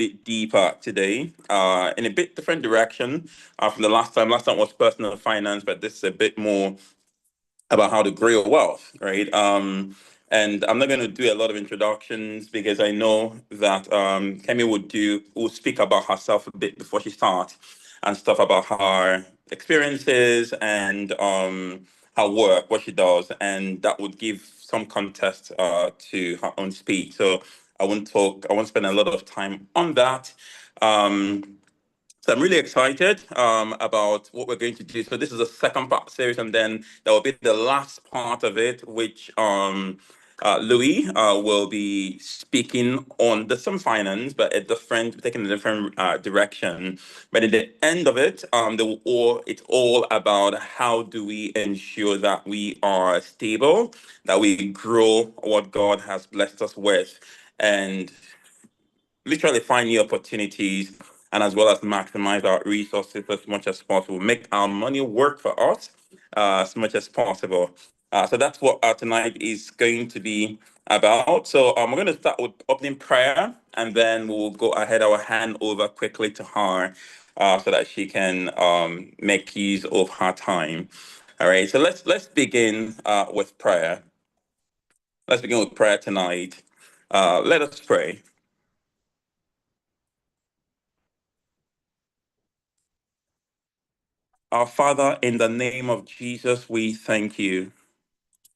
bit deeper today, in a bit different direction from the last time. Last time was personal finance, but this is a bit more about how to grow your wealth, right? And I'm not going to do a lot of introductions because I know that Kemi will speak about herself a bit before she starts and stuff about her experiences and her work, what she does, and that would give some context to her own speech. So I won't spend a lot of time on that. So I'm really excited about what we're going to do. So this is the second part series, and then there will be the last part of it, which Louis will be speaking on the some finance, but taking a different direction. But at the end of it, it's all about how do we ensure that we are stable, that we grow what God has blessed us with, and literally find new opportunities and as well as maximize our resources as much as possible, make our money work for us as much as possible. So that's what tonight is going to be about. So we're going to start with opening prayer, and then we'll go ahead. I will hand over quickly to her so that she can make use of her time. All right. So let's begin with prayer. Let's begin with prayer tonight. Let us pray. Our Father, in the name of Jesus, we thank you.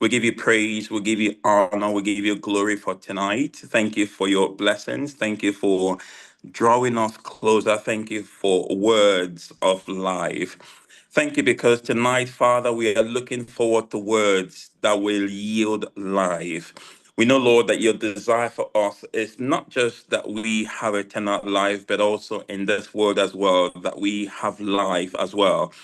We give you praise, we give you honor, we give you glory for tonight. Thank you for your blessings. Thank you for drawing us closer. Thank you for words of life. Thank you because tonight, Father, we are looking forward to words that will yield life. We know, Lord, that your desire for us is not just that we have eternal life, but also in this world as well, that we have life as well.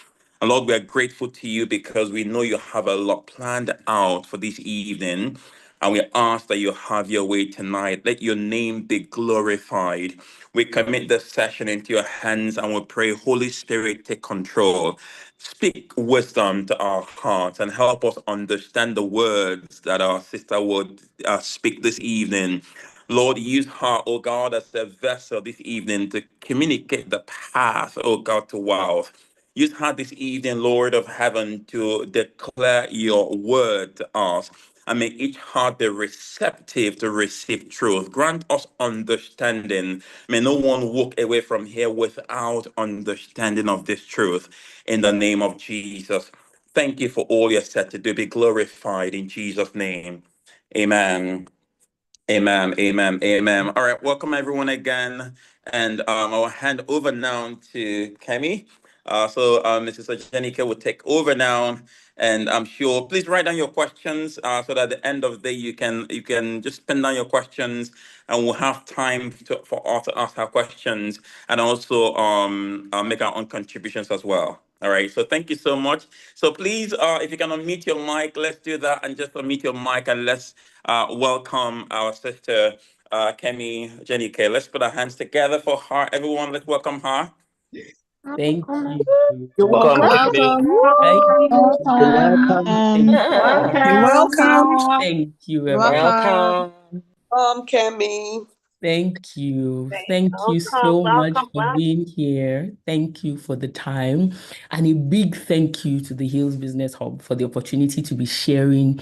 And Lord, we are grateful to you because we know you have a lot planned out for this evening. And we ask that you have your way tonight. Let your name be glorified. We commit this session into your hands and we pray, Holy Spirit, take control. Speak wisdom to our hearts and help us understand the words that our sister would speak this evening. Lord, use her, oh God, as a vessel this evening to communicate the path, oh God, to wealth. Use her this evening, Lord of heaven, to declare your word to us. And may each heart be receptive to receive truth. Grant us understanding. May no one walk away from here without understanding of this truth. In the name of Jesus. Thank you for all you're set to do. Be glorified in Jesus' name. Amen. Amen, amen, amen. All right, welcome everyone again. And I'll hand over now to Kemi. Mrs. Ojenike will take over now. And I'm sure, please write down your questions so that at the end of the day you can just pen down your questions and we'll have time for us to ask our questions and also make our own contributions as well. All right, so thank you so much. So please, if you can unmute your mic, let's do that and just unmute your mic and let's welcome our sister Kemi Ojenike. Let's put our hands together for her. Everyone, let's welcome her. Thank you. You're welcome. You're welcome. Thank you. Welcome, Kemi. Thank you. Thank you so much for being here. Thank you for the time. And a big thank you to the Hills Business Hub for the opportunity to be sharing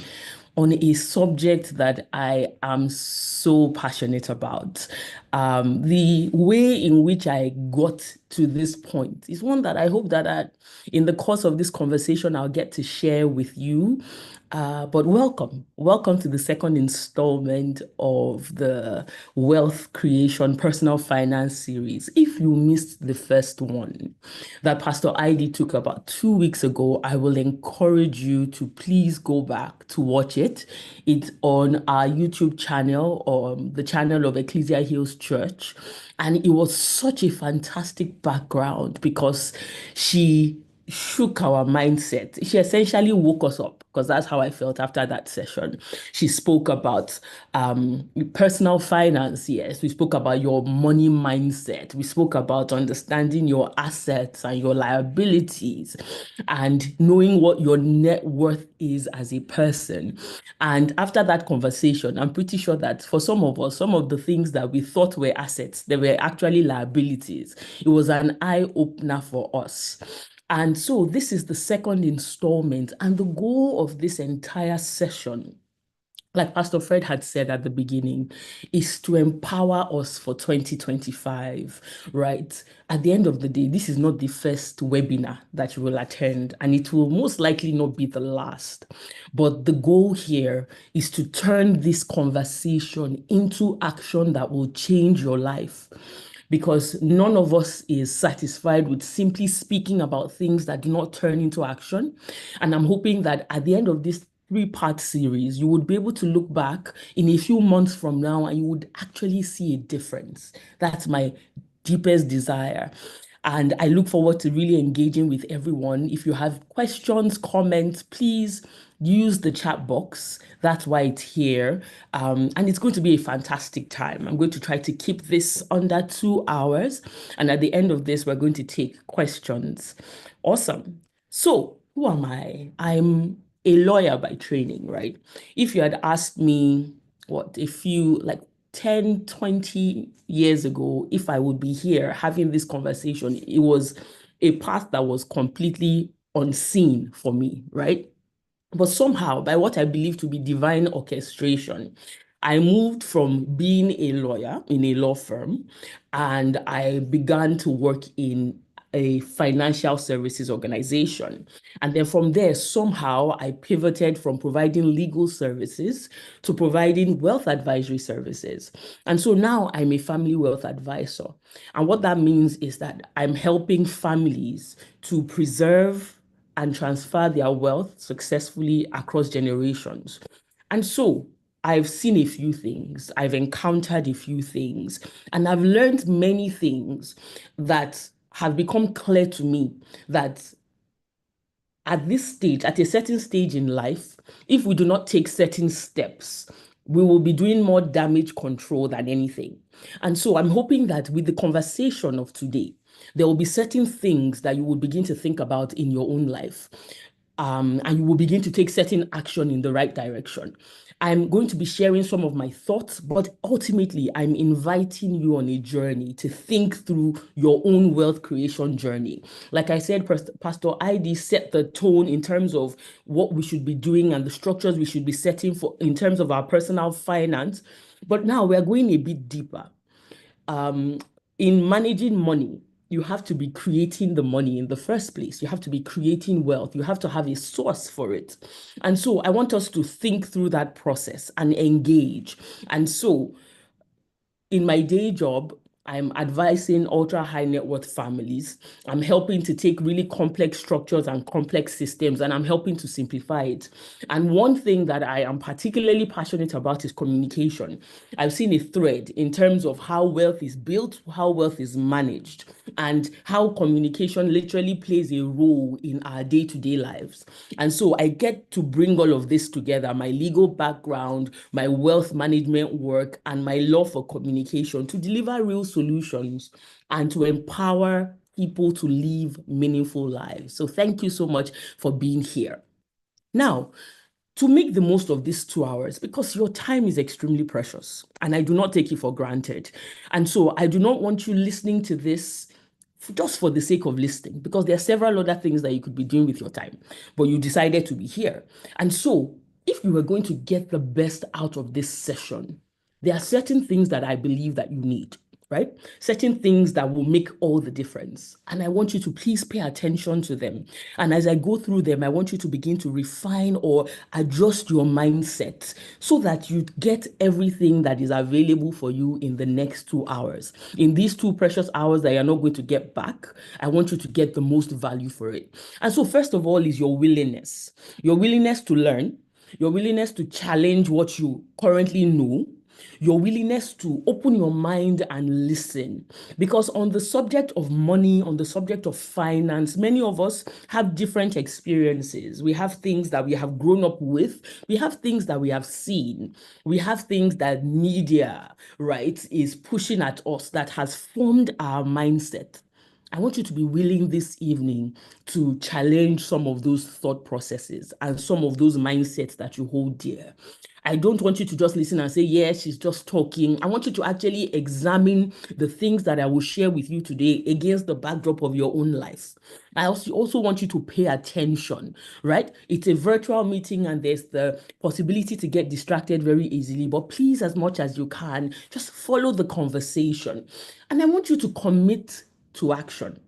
on a subject that I am so passionate about. The way in which I got to this point is one that I hope that in the course of this conversation, I'll get to share with you. But welcome to the second installment of the Wealth Creation Personal Finance series. If you missed the first one that Pastor ID took about 2 weeks ago, I will encourage you to please go back to watch it. It's on our YouTube channel or the channel of Ecclesia Hills Church. And it was such a fantastic background because she shook our mindset. She essentially woke us up because that's how I felt after that session. She spoke about personal finance. Yes, we spoke about your money mindset. We spoke about understanding your assets and your liabilities and knowing what your net worth is as a person. And after that conversation, I'm pretty sure that for some of us, some of the things that we thought were assets, they were actually liabilities. It was an eye opener for us. And so this is the second installment, and the goal of this entire session, like Pastor Fred had said at the beginning, is to empower us for 2025, right? At the end of the day, this is not the first webinar that you will attend, and it will most likely not be the last. But the goal here is to turn this conversation into action that will change your life, because none of us is satisfied with simply speaking about things that do not turn into action. And I'm hoping that at the end of this three-part series, you would be able to look back in a few months from now and you would actually see a difference. That's my deepest desire. And I look forward to really engaging with everyone. If you have questions, comments, please use the chat box. That's why it's here. And it's going to be a fantastic time. I'm going to try to keep this under 2 hours. And at the end of this, we're going to take questions. Awesome. So, who am I? I'm a lawyer by training, right? If you had asked me, a few, like 10, 20 years ago, if I would be here having this conversation, it was a path that was completely unseen for me, right? But somehow, by what I believe to be divine orchestration, I moved from being a lawyer in a law firm and I began to work in a financial services organization. And then from there, somehow I pivoted from providing legal services to providing wealth advisory services. And so now I'm a family wealth advisor. And what that means is that I'm helping families to preserve and transfer their wealth successfully across generations. And so I've seen a few things, I've encountered a few things, and I've learned many things that have become clear to me that at this stage, at a certain stage in life, if we do not take certain steps, we will be doing more damage control than anything. And so I'm hoping that with the conversation of today, there will be certain things that you will begin to think about in your own life. And you will begin to take certain action in the right direction. I'm going to be sharing some of my thoughts, but ultimately, I'm inviting you on a journey to think through your own wealth creation journey. Like I said, Pastor ID set the tone in terms of what we should be doing and the structures we should be setting for in terms of our personal finance. But now we're going a bit deeper. In managing money, you have to be creating the money in the first place. You have to be creating wealth. You have to have a source for it. And so I want us to think through that process and engage. And so in my day job, I'm advising ultra high net worth families. I'm helping to take really complex structures and complex systems, and I'm helping to simplify it. And one thing that I am particularly passionate about is communication. I've seen a thread in terms of how wealth is built, how wealth is managed, and how communication literally plays a role in our day-to-day lives. And so I get to bring all of this together, my legal background, my wealth management work, and my love for communication to deliver real solutions and to empower people to live meaningful lives. So thank you so much for being here. Now, to make the most of these 2 hours, because your time is extremely precious and I do not take it for granted. And so I do not want you listening to this just for the sake of listening, because there are several other things that you could be doing with your time, but you decided to be here. And so if you were going to get the best out of this session, there are certain things that I believe that you need, right? Certain things that will make all the difference. And I want you to please pay attention to them. And as I go through them, I want you to begin to refine or adjust your mindset so that you get everything that is available for you in the next 2 hours. In these 2 precious hours that you're not going to get back, I want you to get the most value for it. And so first of all is your willingness to learn, your willingness to challenge what you currently know, your willingness to open your mind and listen. Because on the subject of money, on the subject of finance, many of us have different experiences. We have things that we have grown up with, we have things that we have seen, we have things that media, right, is pushing at us that has formed our mindset. I want you to be willing this evening to challenge some of those thought processes and some of those mindsets that you hold dear. I don't want you to just listen and say, yes, she's just talking. I want you to actually examine the things that I will share with you today against the backdrop of your own life. I also want you to pay attention, right? It's a virtual meeting and there's the possibility to get distracted very easily, but please, as much as you can, just follow the conversation. And I want you to commit to action.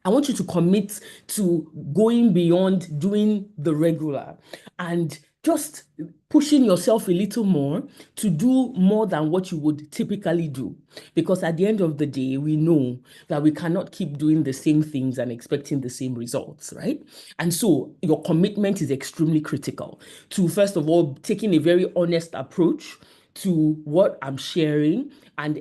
I want you to commit to going beyond doing the regular and just pushing yourself a little more to do more than what you would typically do. Because at the end of the day, we know that we cannot keep doing the same things and expecting the same results, right? And so your commitment is extremely critical to, first of all, taking a very honest approach to what I'm sharing and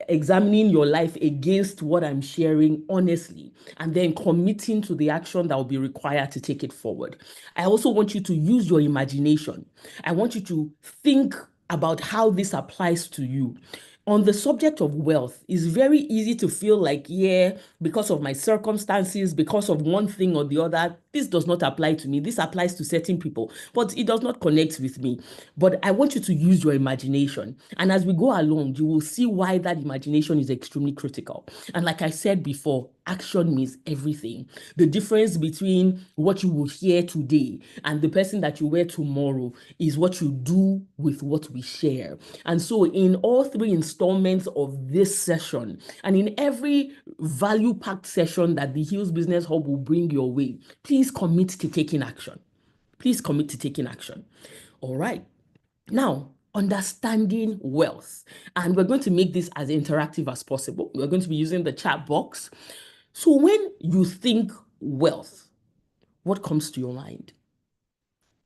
examining your life against what I'm sharing honestly, and then committing to the action that will be required to take it forward. I also want you to use your imagination. I want you to think about how this applies to you. On the subject of wealth, it's very easy to feel like, yeah, because of my circumstances, because of one thing or the other, this does not apply to me. This applies to certain people, but it does not connect with me. But I want you to use your imagination. And as we go along, you will see why that imagination is extremely critical. And like I said before, action means everything. The difference between what you will hear today and the person that you were tomorrow is what you do with what we share. And so in all three installments of this session and in every value-packed session that the Hills Business Hub will bring your way, please commit to taking action. Please commit to taking action. All right. Now, understanding wealth. And we're going to make this as interactive as possible. We're going to be using the chat box. So when you think wealth, what comes to your mind?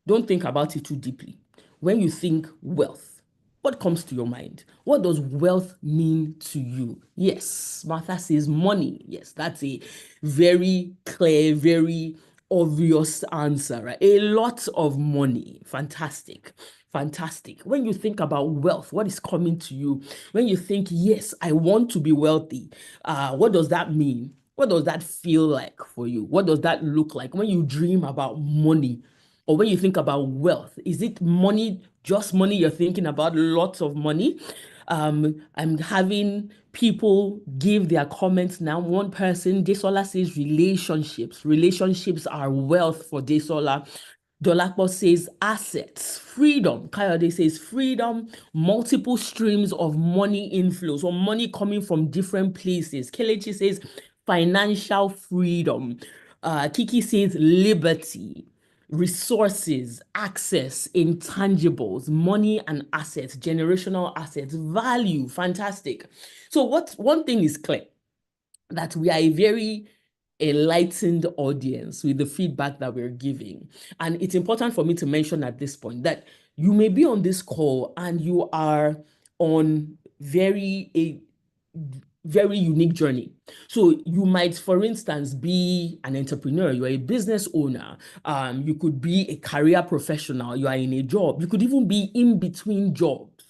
Don't think about it too deeply. When you think wealth, what comes to your mind? What does wealth mean to you? Yes, Martha says money. Yes, that's a very clear, very obvious answer, right? A lot of money. Fantastic. Fantastic. When you think about wealth, what is coming to you? When you think, yes, I want to be wealthy, what does that mean? What does that feel like for you? What does that look like when you dream about money? Or when you think about wealth, is it money, just money you're thinking about, lots of money? I'm having people give their comments now. One person, Desola, says relationships. Relationships are wealth for Desola. Dolapo says assets, freedom. Kayode says freedom, multiple streams of money inflows or money coming from different places. Kelechi says financial freedom. Kiki says liberty, resources, access, intangibles, money and assets, generational assets, value. Fantastic. So one thing is clear, that we are a very enlightened audience with the feedback that we're giving. And it's important for me to mention at this point that you may be on this call and you are on a very unique journey. So you might, for instance, be an entrepreneur, you're a business owner, you could be a career professional, you are in a job, you could even be in between jobs,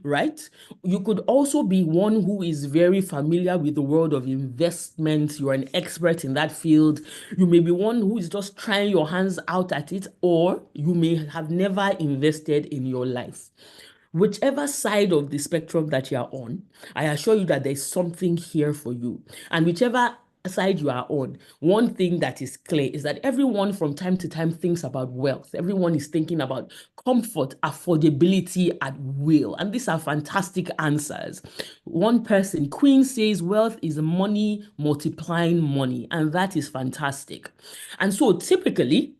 right? You could also be one who is very familiar with the world of investments. You're an expert in that field. You may be one who is just trying your hands out at it, or you may have never invested in your life. Whichever side of the spectrum that you are on, I assure you that there's something here for you. And whichever side you are on, one thing that is clear is that everyone from time to time thinks about wealth. Everyone is thinking about comfort, affordability at will. And these are fantastic answers. One person, Queen, says wealth is money multiplying money. And that is fantastic. And so typically,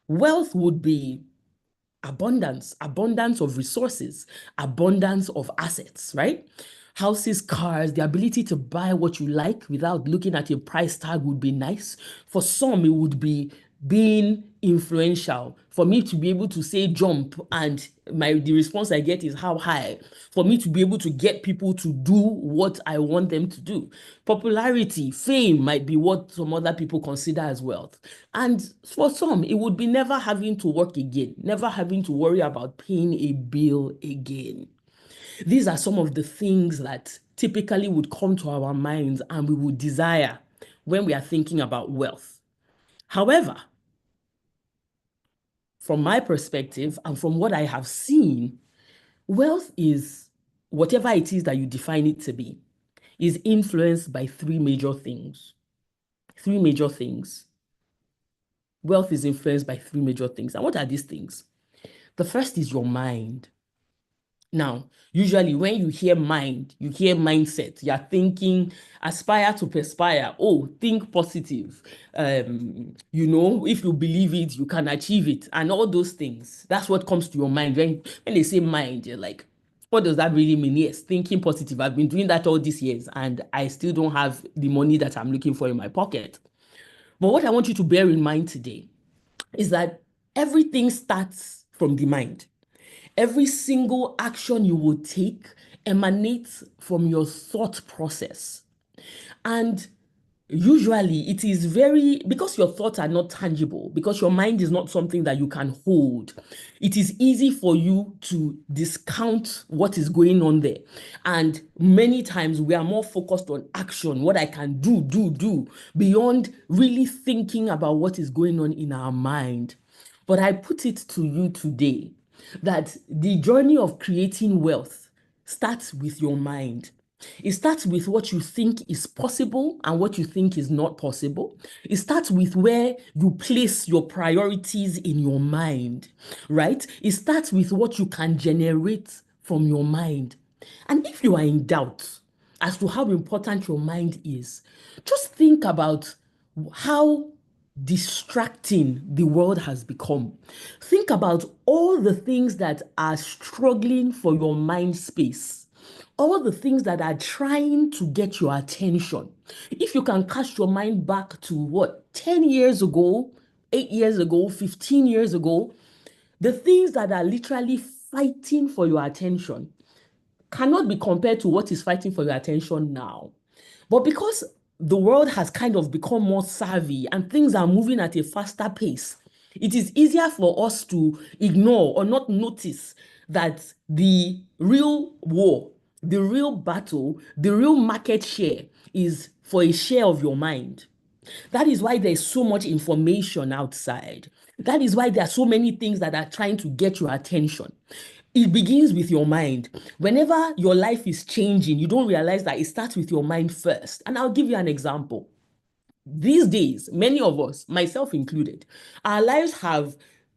wealth would be abundance of resources, abundance of assets, right? Houses, cars, the ability to buy what you like without looking at your price tag would be nice. For some, it would be being influential, for me to be able to say jump and the response I get is how high, for me to be able to get people to do what I want them to do. Popularity, fame might be what some other people consider as wealth. And for some, it would be never having to work again, never having to worry about paying a bill again. These are some of the things that typically would come to our minds and we would desire when we are thinking about wealth. However, from my perspective and from what I have seen, wealth is whatever it is that you define it to be, is influenced by three major things. Three major things. Wealth is influenced by three major things. And what are these things? The first is your mind. Now, usually when you hear mind, you hear mindset. You're thinking, aspire to perspire. Oh, think positive. If you believe it, you can achieve it. And all those things. That's what comes to your mind. When they say mind, you're like, what does that really mean? Yes, thinking positive. I've been doing that all these years and I still don't have the money that I'm looking for in my pocket. But what I want you to bear in mind today is that everything starts from the mind. Every single action you will take emanates from your thought process. And usually it is because your thoughts are not tangible, because your mind is not something that you can hold, it is easy for you to discount what is going on there. And many times we are more focused on action, what I can do, beyond really thinking about what is going on in our mind. But I put it to you today that the journey of creating wealth starts with your mind. It starts with what you think is possible and what you think is not possible. It starts with where you place your priorities in your mind, right? It starts with what you can generate from your mind. And if you are in doubt as to how important your mind is, just think about how distracting the world has become. Think about all the things that are struggling for your mind space, all the things that are trying to get your attention. If you can cast your mind back to 10 years ago, 8 years ago, 15 years ago, the things that are literally fighting for your attention cannot be compared to what is fighting for your attention now. But because the world has kind of become more savvy and things are moving at a faster pace, it is easier for us to ignore or not notice that the real war, the real battle, the real market share is for a share of your mind. That is why there's so much information outside. That is why there are so many things that are trying to get your attention. It begins with your mind. Whenever your life is changing, you don't realize that it starts with your mind first. And I'll give you an example. These days, many of us, myself included, our lives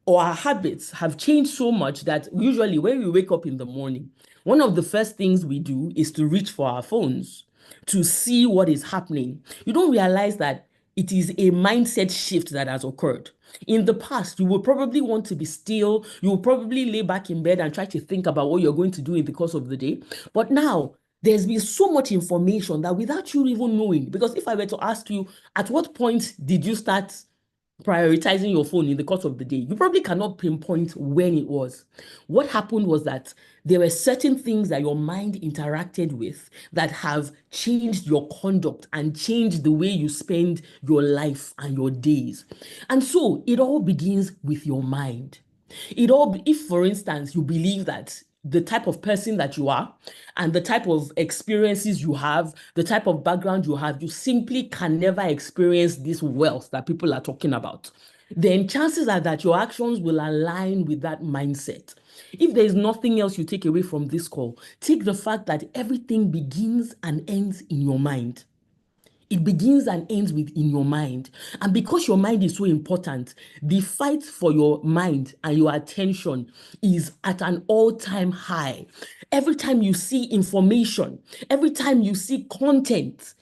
or our habits have changed so much that usually when we wake up in the morning, one of the first things we do is to reach for our phones to see what is happening. You don't realize that it is a mindset shift that has occurred. In the past, you will probably want to be still. You will probably lay back in bed and try to think about what you're going to do in the course of the day. But now, there's been so much information that without you even knowing, because if I were to ask you, at what point did you start prioritizing your phone in the course of the day, you probably cannot pinpoint when it was. What happened was that there were certain things that your mind interacted with that have changed your conduct and changed the way you spend your life and your days. And so it all begins with your mind. If, for instance, you believe that the type of person that you are and the type of experiences you have, the type of background you have, you simply can never experience this wealth that people are talking about, then chances are that your actions will align with that mindset. If there is nothing else you take away from this call, take the fact that everything begins and ends in your mind. It begins and ends in your mind. And because your mind is so important, the fight for your mind and your attention is at an all-time high. Every time you see information, every time you see content,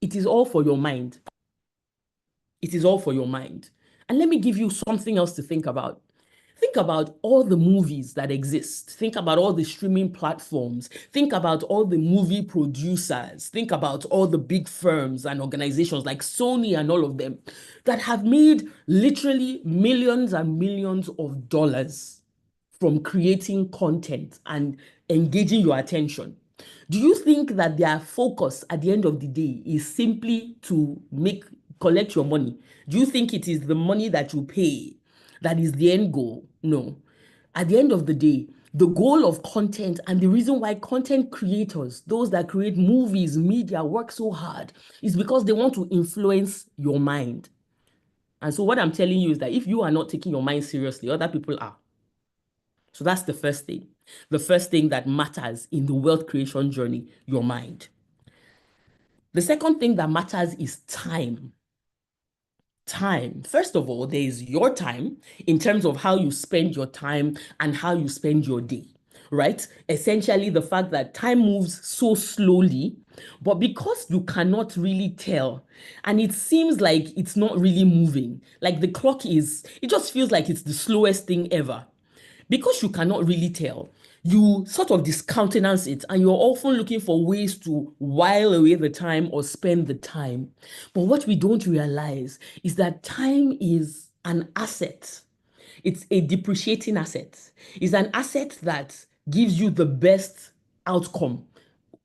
it is all for your mind. It is all for your mind. And let me give you something else to think about. Think about all the movies that exist. Think about all the streaming platforms. Think about all the movie producers. Think about all the big firms and organizations like Sony and all of them that have made literally millions and millions of dollars from creating content and engaging your attention. Do you think that their focus at the end of the day is simply to collect your money? Do you think it is the money that you pay that is the end goal? No. At the end of the day, the goal of content and the reason why content creators, those that create movies, media, work so hard is because they want to influence your mind. And so what I'm telling you is that if you are not taking your mind seriously, other people are. So that's the first thing. The first thing that matters in the wealth creation journey, your mind. The second thing that matters is time. Time. First of all, there is your time in terms of how you spend your time and how you spend your day, right? Essentially, the fact that time moves so slowly, but because you cannot really tell, and it seems like it's not really moving, like the clock it just feels like it's the slowest thing ever. Because you cannot really tell, you sort of discountenance it and you're often looking for ways to while away the time or spend the time. But what we don't realize is that time is an asset. It's a depreciating asset. It's an asset that gives you the best outcome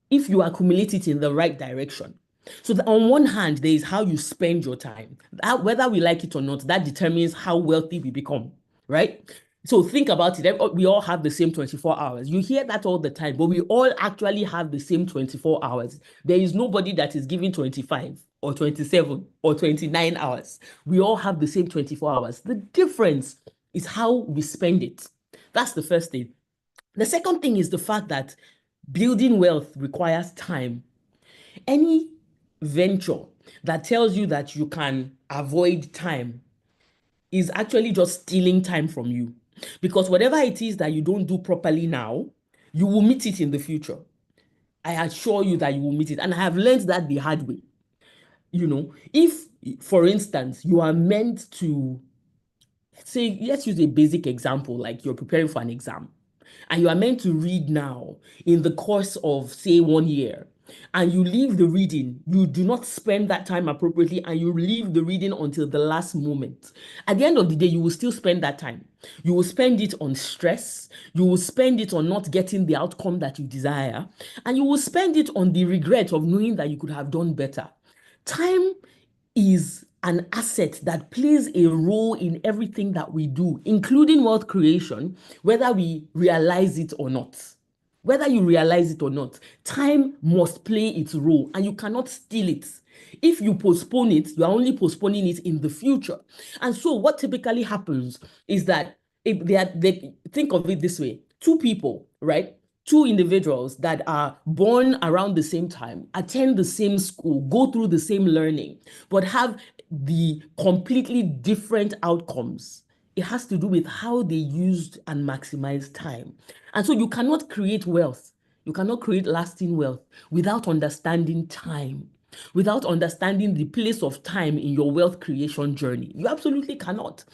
if you accumulate it in the right direction. So on one hand, there is how you spend your time. Whether we like it or not, that determines how wealthy we become, right? So think about it. We all have the same 24 hours. You hear that all the time, but we all actually have the same 24 hours. There is nobody that is given 25 or 27 or 29 hours. We all have the same 24 hours. The difference is how we spend it. That's the first thing. The second thing is the fact that building wealth requires time. Any venture that tells you that you can avoid time is actually just stealing time from you. Because whatever it is that you don't do properly now, you will meet it in the future. I assure you that you will meet it. And I have learned that the hard way. If, for instance, you are meant to, let's use a basic example, like you're preparing for an exam, and you are meant to read now in the course of, say, 1 year, and you leave the reading, you do not spend that time appropriately, and you leave the reading until the last moment. At the end of the day, you will still spend that time. You will spend it on stress. You will spend it on not getting the outcome that you desire. And you will spend it on the regret of knowing that you could have done better. Time is an asset that plays a role in everything that we do, including wealth creation, whether we realize it or not. Whether you realize it or not, time must play its role and you cannot steal it. If you postpone it, you are only postponing it in the future. And so what typically happens is that if they think of it this way, two people, right? Two individuals that are born around the same time, attend the same school, go through the same learning, but have the completely different outcomes. It has to do with how they used and maximized time. And so you cannot create wealth. You cannot create lasting wealth without understanding time, without understanding the place of time in your wealth creation journey. You absolutely cannot.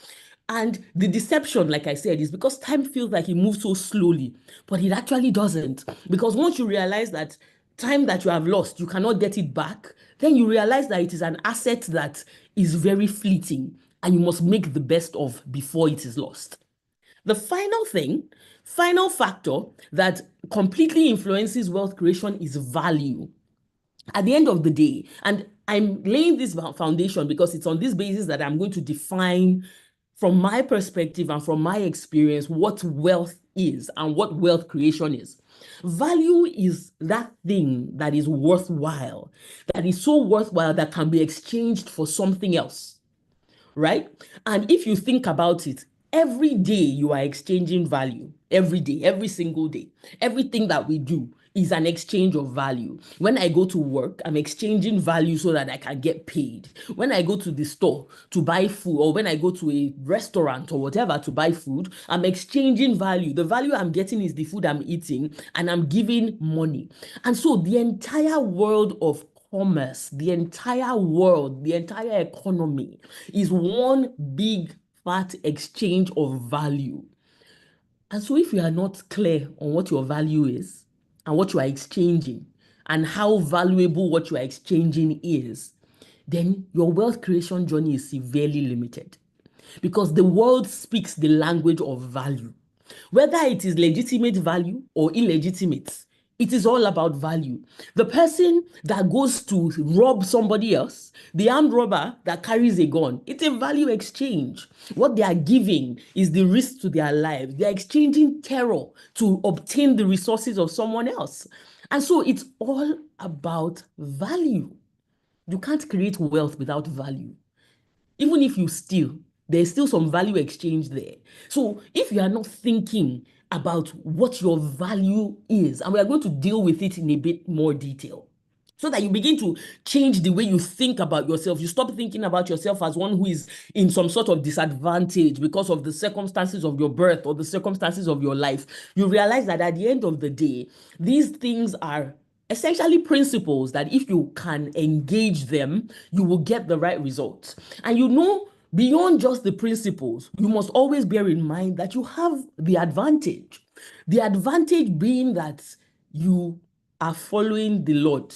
And the deception, like I said, is because time feels like it moves so slowly, but it actually doesn't. Because once you realize that time that you have lost, you cannot get it back, then you realize that it is an asset that is very fleeting and you must make the best of before it is lost. The final factor that completely influences wealth creation is value. At the end of the day, and I'm laying this foundation because it's on this basis that I'm going to define from my perspective and from my experience what wealth is and what wealth creation is. Value is that thing that is worthwhile, that is so worthwhile that can be exchanged for something else, right? And if you think about it, every day you are exchanging value. Every day, every single day. Everything that we do is an exchange of value. When I go to work, I'm exchanging value so that I can get paid. When I go to the store to buy food, or when I go to a restaurant or whatever to buy food, I'm exchanging value. The value I'm getting is the food I'm eating, and I'm giving money. And so the entire world of commerce, the entire world, the entire economy is one big fat exchange of value. And so if you are not clear on what your value is and what you are exchanging and how valuable what you are exchanging is, then your wealth creation journey is severely limited, because the world speaks the language of value. Whether it is legitimate value or illegitimate, it is all about value. The person that goes to rob somebody else, the armed robber that carries a gun, it's a value exchange. What they are giving is the risk to their lives. They are exchanging terror to obtain the resources of someone else. And so it's all about value. You can't create wealth without value. Even if you steal, there's still some value exchange there. So if you are not thinking about what your value is, and we are going to deal with it in a bit more detail, so that you begin to change the way you think about yourself. You stop thinking about yourself as one who is in some sort of disadvantage because of the circumstances of your birth or the circumstances of your life. You realize that at the end of the day, these things are essentially principles that if you can engage them, you will get the right results. And beyond just the principles, you must always bear in mind that you have the advantage. The advantage being that you are following the Lord.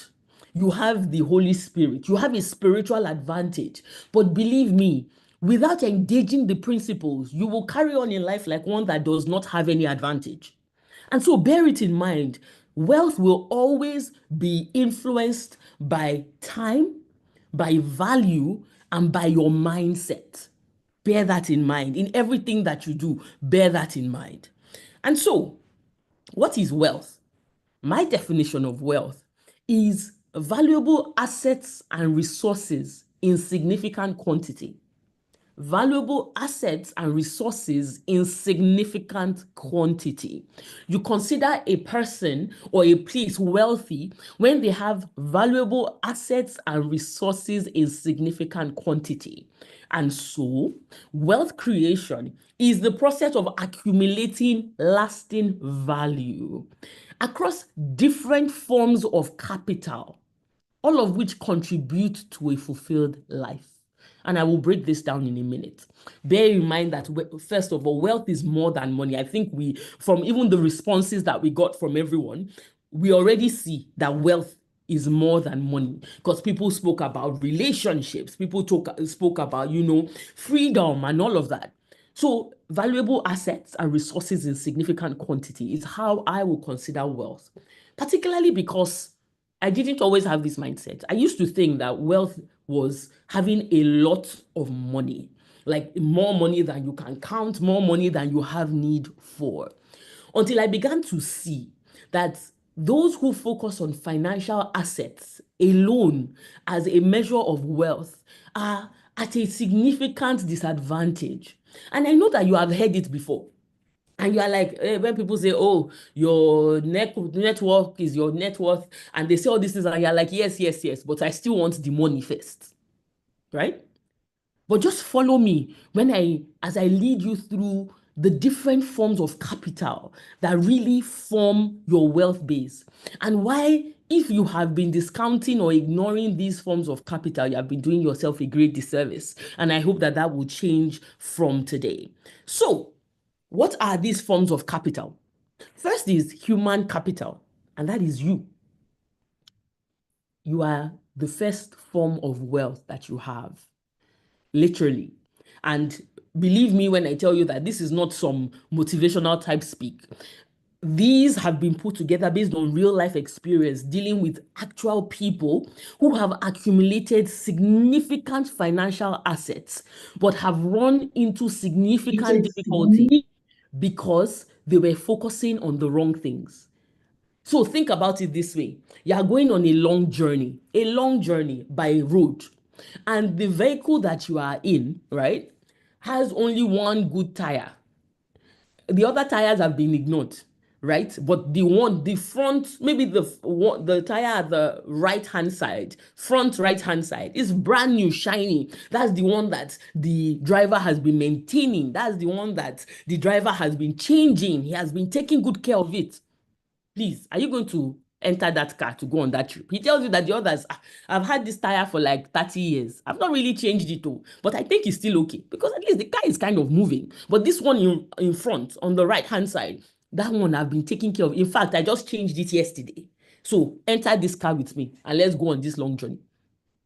You have the Holy Spirit. You have a spiritual advantage. But believe me, without engaging the principles, you will carry on in life like one that does not have any advantage. And so bear it in mind, wealth will always be influenced by time, by value, and by your mindset. Bear that in mind. In everything that you do, bear that in mind. And so, what is wealth? My definition of wealth is valuable assets and resources in significant quantity. Valuable assets and resources in significant quantity. You consider a person or a place wealthy when they have valuable assets and resources in significant quantity. And so, wealth creation is the process of accumulating lasting value across different forms of capital, all of which contribute to a fulfilled life. And I will break this down in a minute. Bear in mind that, first of all, wealth is more than money. I think from even the responses that we got from everyone, we already see that wealth is more than money, because people spoke about relationships, people spoke about, freedom and all of that. So valuable assets and resources in significant quantity is how I will consider wealth, particularly because I didn't always have this mindset. I used to think that wealth was having a lot of money, like more money than you can count, more money than you have need for, until I began to see that those who focus on financial assets alone as a measure of wealth are at a significant disadvantage. And I know that you have heard it before. And you are like, when people say, oh, your network is your net worth, and they say all these things, and you're like, yes, yes, yes, but I still want the money first, right? But just follow me as I lead you through the different forms of capital that really form your wealth base, and why, if you have been discounting or ignoring these forms of capital, you have been doing yourself a great disservice. And I hope that that will change from today. So, what are these forms of capital? First is human capital, and that is you. You are the first form of wealth that you have, literally. And believe me when I tell you that this is not some motivational type speak. These have been put together based on real life experience, dealing with actual people who have accumulated significant financial assets, but have run into significant difficulty because they were focusing on the wrong things. So think about it this way. You are going on a long journey by road, and the vehicle that you are in, right, has only one good tire. The other tires have been ignored, right? But the front, maybe the tire at the right-hand side, front right-hand side, is brand new, shiny. That's the one that the driver has been maintaining. That's the one that the driver has been changing. He has been taking good care of it. Please, are you going to enter that car to go on that trip. He tells you that the others, I've had this tire for like 30 years. I've not really changed it all, but I think it's still okay because at least the car is kind of moving. But this one in front on the right-hand side, that one I've been taking care of. In fact, I just changed it yesterday. So enter this car with me and let's go on this long journey.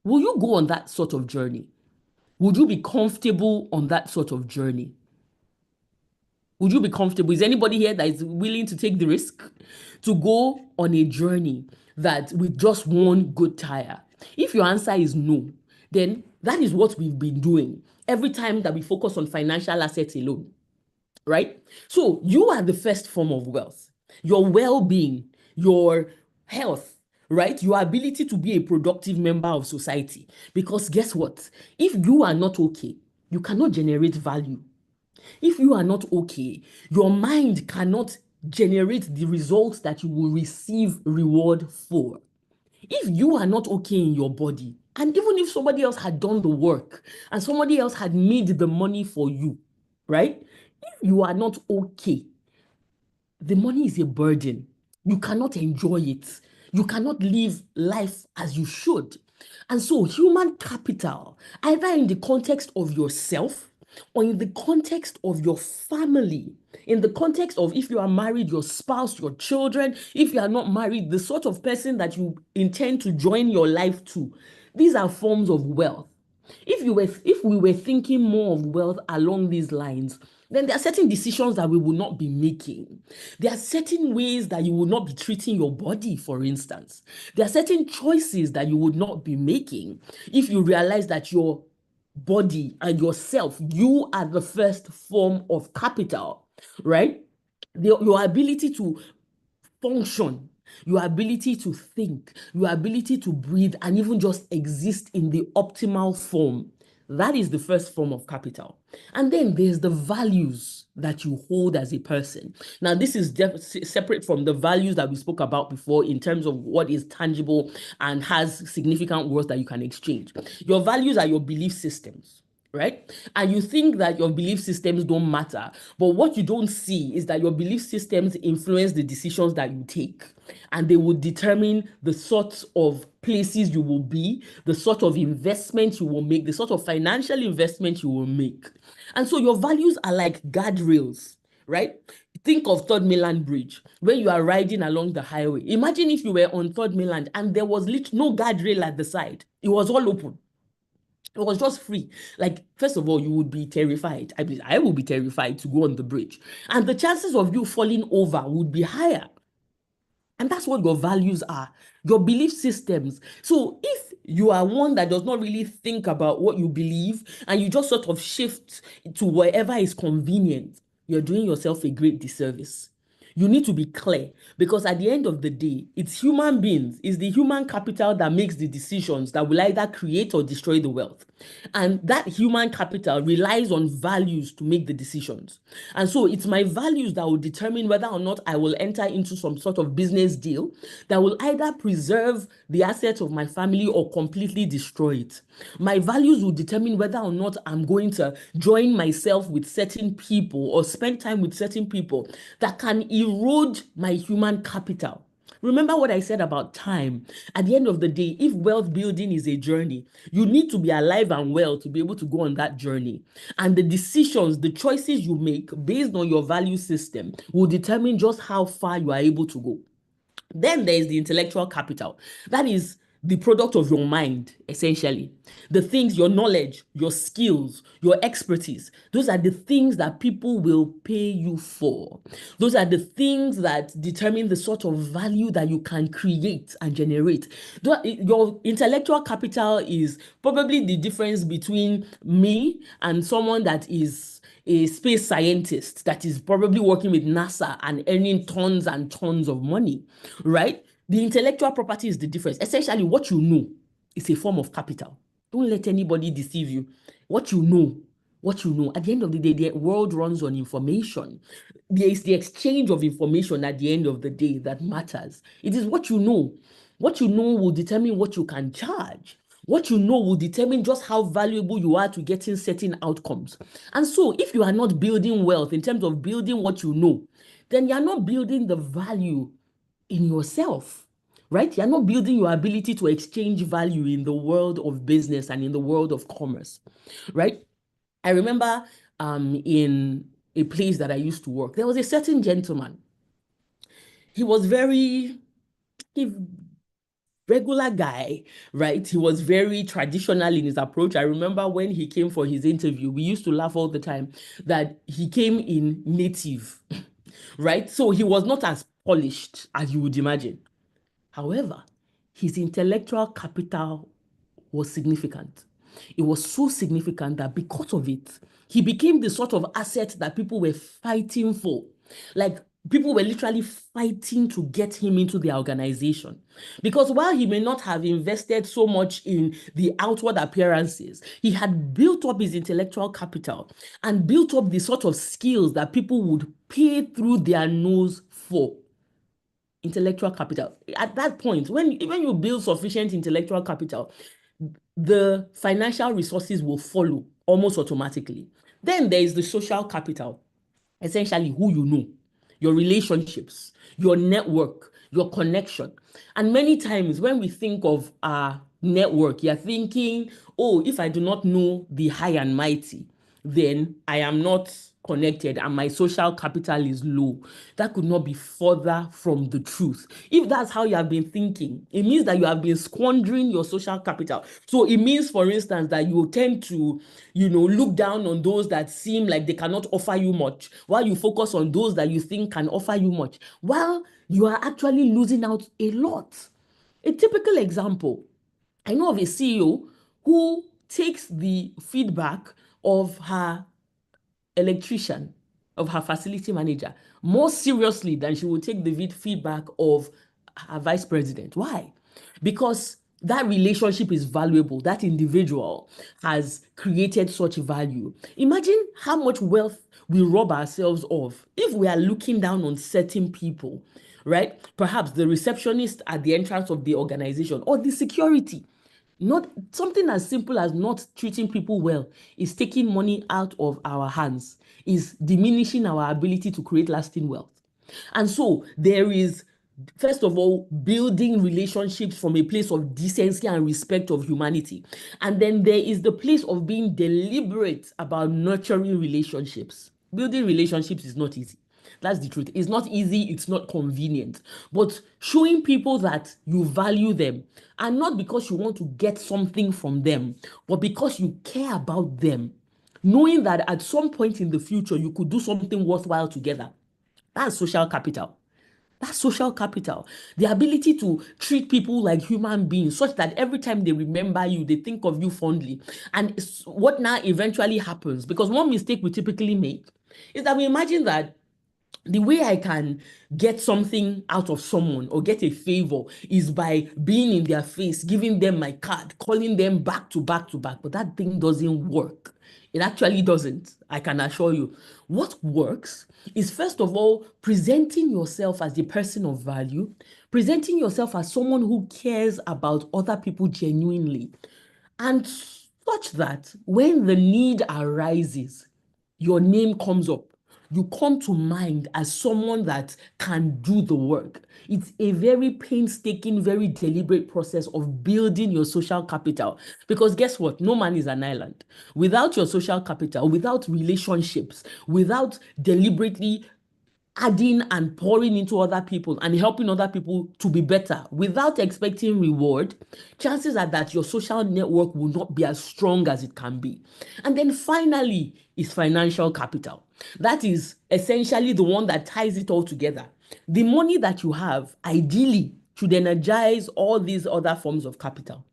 Will you go on that sort of journey? Would you be comfortable on that sort of journey? Would you be comfortable? Is anybody here that is willing to take the risk to go on a journey that with just one good tire? If your answer is no, then that is what we've been doing every time that we focus on financial assets alone, right? So you are the first form of wealth. Your well-being, your health, right? Your ability to be a productive member of society. Because guess what? If you are not okay, you cannot generate value. If you are not okay, your mind cannot generate the results that you will receive reward for. If you are not okay in your body, and even if somebody else had done the work and somebody else had made the money for you, right? If you are not okay, the money is a burden. You cannot enjoy it. You cannot live life as you should. And so human capital, either in the context of yourself or in the context of your family, in the context of if you are married, your spouse, your children, if you are not married, the sort of person that you intend to join your life to, these are forms of wealth. If we were thinking more of wealth along these lines, then there are certain decisions that we will not be making. There are certain ways that you will not be treating your body, for instance. There are certain choices that you would not be making if you realize that your body and yourself, you are the first form of capital, right? Your ability to function, your ability to think, your ability to breathe, and even just exist in the optimal form. That is the first form of capital. And then there's the values that you hold as a person. Now, this is separate from the values that we spoke about before in terms of what is tangible and has significant worth that you can exchange. Your values are your belief systems, right? And you think that your belief systems don't matter, but what you don't see is that your belief systems influence the decisions that you take, and they will determine the sorts of places you will be, the sort of investment you will make, the sort of financial investment you will make. And so your values are like guardrails, right? Think of Third Mainland Bridge. When you are riding along the highway, imagine if you were on Third Mainland and there was no guardrail at the side. It was all open. It was just free. Like, first of all, you would be terrified. I would be terrified to go on the bridge. And the chances of you falling over would be higher. And that's what your values are, your belief systems. So if you are one that does not really think about what you believe and you just sort of shift to wherever is convenient, you're doing yourself a great disservice. You need to be clear, because at the end of the day, it's human beings, it's the human capital that makes the decisions that will either create or destroy the wealth. And that human capital relies on values to make the decisions. And so it's my values that will determine whether or not I will enter into some sort of business deal that will either preserve the assets of my family or completely destroy it. My values will determine whether or not I'm going to join myself with certain people or spend time with certain people that can erode my human capital. Remember what I said about time. At the end of the day, if wealth building is a journey, you need to be alive and well to be able to go on that journey. And the decisions, the choices you make based on your value system will determine just how far you are able to go. Then there is the intellectual capital. That is the product of your mind, essentially. The things, your knowledge, your skills, your expertise, those are the things that people will pay you for. Those are the things that determine the sort of value that you can create and generate. Your intellectual capital is probably the difference between me and someone that is a space scientist that is probably working with NASA and earning tons and tons of money, right? The intellectual property is the difference. Essentially, what you know is a form of capital. Don't let anybody deceive you. What you know. At the end of the day, the world runs on information. There is the exchange of information at the end of the day that matters. It is what you know. What you know will determine what you can charge. What you know will determine just how valuable you are to getting certain outcomes. And so if you are not building wealth in terms of building what you know, then you're not building the value in yourself. right? You're not building your ability to exchange value in the world of business and in the world of commerce, right? I remember in a place that I used to work, there was a certain gentleman. He was very regular guy, right? He was very traditional in his approach. I remember when he came for his interview, we used to laugh all the time that he came in native, right? So he was not as polished as you would imagine. However, his intellectual capital was significant. It was so significant that because of it, he became the sort of asset that people were fighting for. Like, people were literally fighting to get him into their organization. Because while he may not have invested so much in the outward appearances, he had built up his intellectual capital and built up the sort of skills that people would pay through their nose for. Intellectual capital. At that point, when you build sufficient intellectual capital, the financial resources will follow almost automatically. Then there is the social capital, essentially who you know, your relationships, your network, your connection. And many times when we think of our network, you're thinking, oh, if I do not know the high and mighty, then I am not connected and my social capital is low. That could not be further from the truth. If that's how you have been thinking, it means that you have been squandering your social capital. So it means, for instance, that you tend to, look down on those that seem like they cannot offer you much, while you focus on those that you think can offer you much, while you are actually losing out a lot. A typical example, I know of a CEO who takes the feedback of her electrician, of her facility manager, more seriously than she will take the feedback of her vice president. Why? Because that relationship is valuable. That individual has created such value. Imagine how much wealth we rob ourselves of if we are looking down on certain people, right? Perhaps the receptionist at the entrance of the organization or the security. Not something as simple as not treating people well is taking money out of our hands, is diminishing our ability to create lasting wealth. And so there is, first of all, building relationships from a place of decency and respect of humanity. And then there is the place of being deliberate about nurturing relationships. Building relationships is not easy. That's the truth. It's not easy, it's not convenient. But showing people that you value them, and not because you want to get something from them, but because you care about them, knowing that at some point in the future you could do something worthwhile together. That's social capital. That's social capital. The ability to treat people like human beings such that every time they remember you, they think of you fondly. And what now eventually happens, because one mistake we typically make is that we imagine that the way I can get something out of someone or get a favor is by being in their face, giving them my card, calling them back to back to back. But that thing doesn't work. It actually doesn't, I can assure you. What works is, first of all, presenting yourself as the person of value, presenting yourself as someone who cares about other people genuinely, and such that when the need arises, your name comes up. You come to mind as someone that can do the work. It's a very painstaking, very deliberate process of building your social capital. Because guess what? No man is an island. Without your social capital, without relationships, without deliberately adding and pouring into other people and helping other people to be better without expecting reward, chances are that your social network will not be as strong as it can be. And then finally is financial capital. That is essentially the one that ties it all together. The money that you have ideally should energize all these other forms of capital,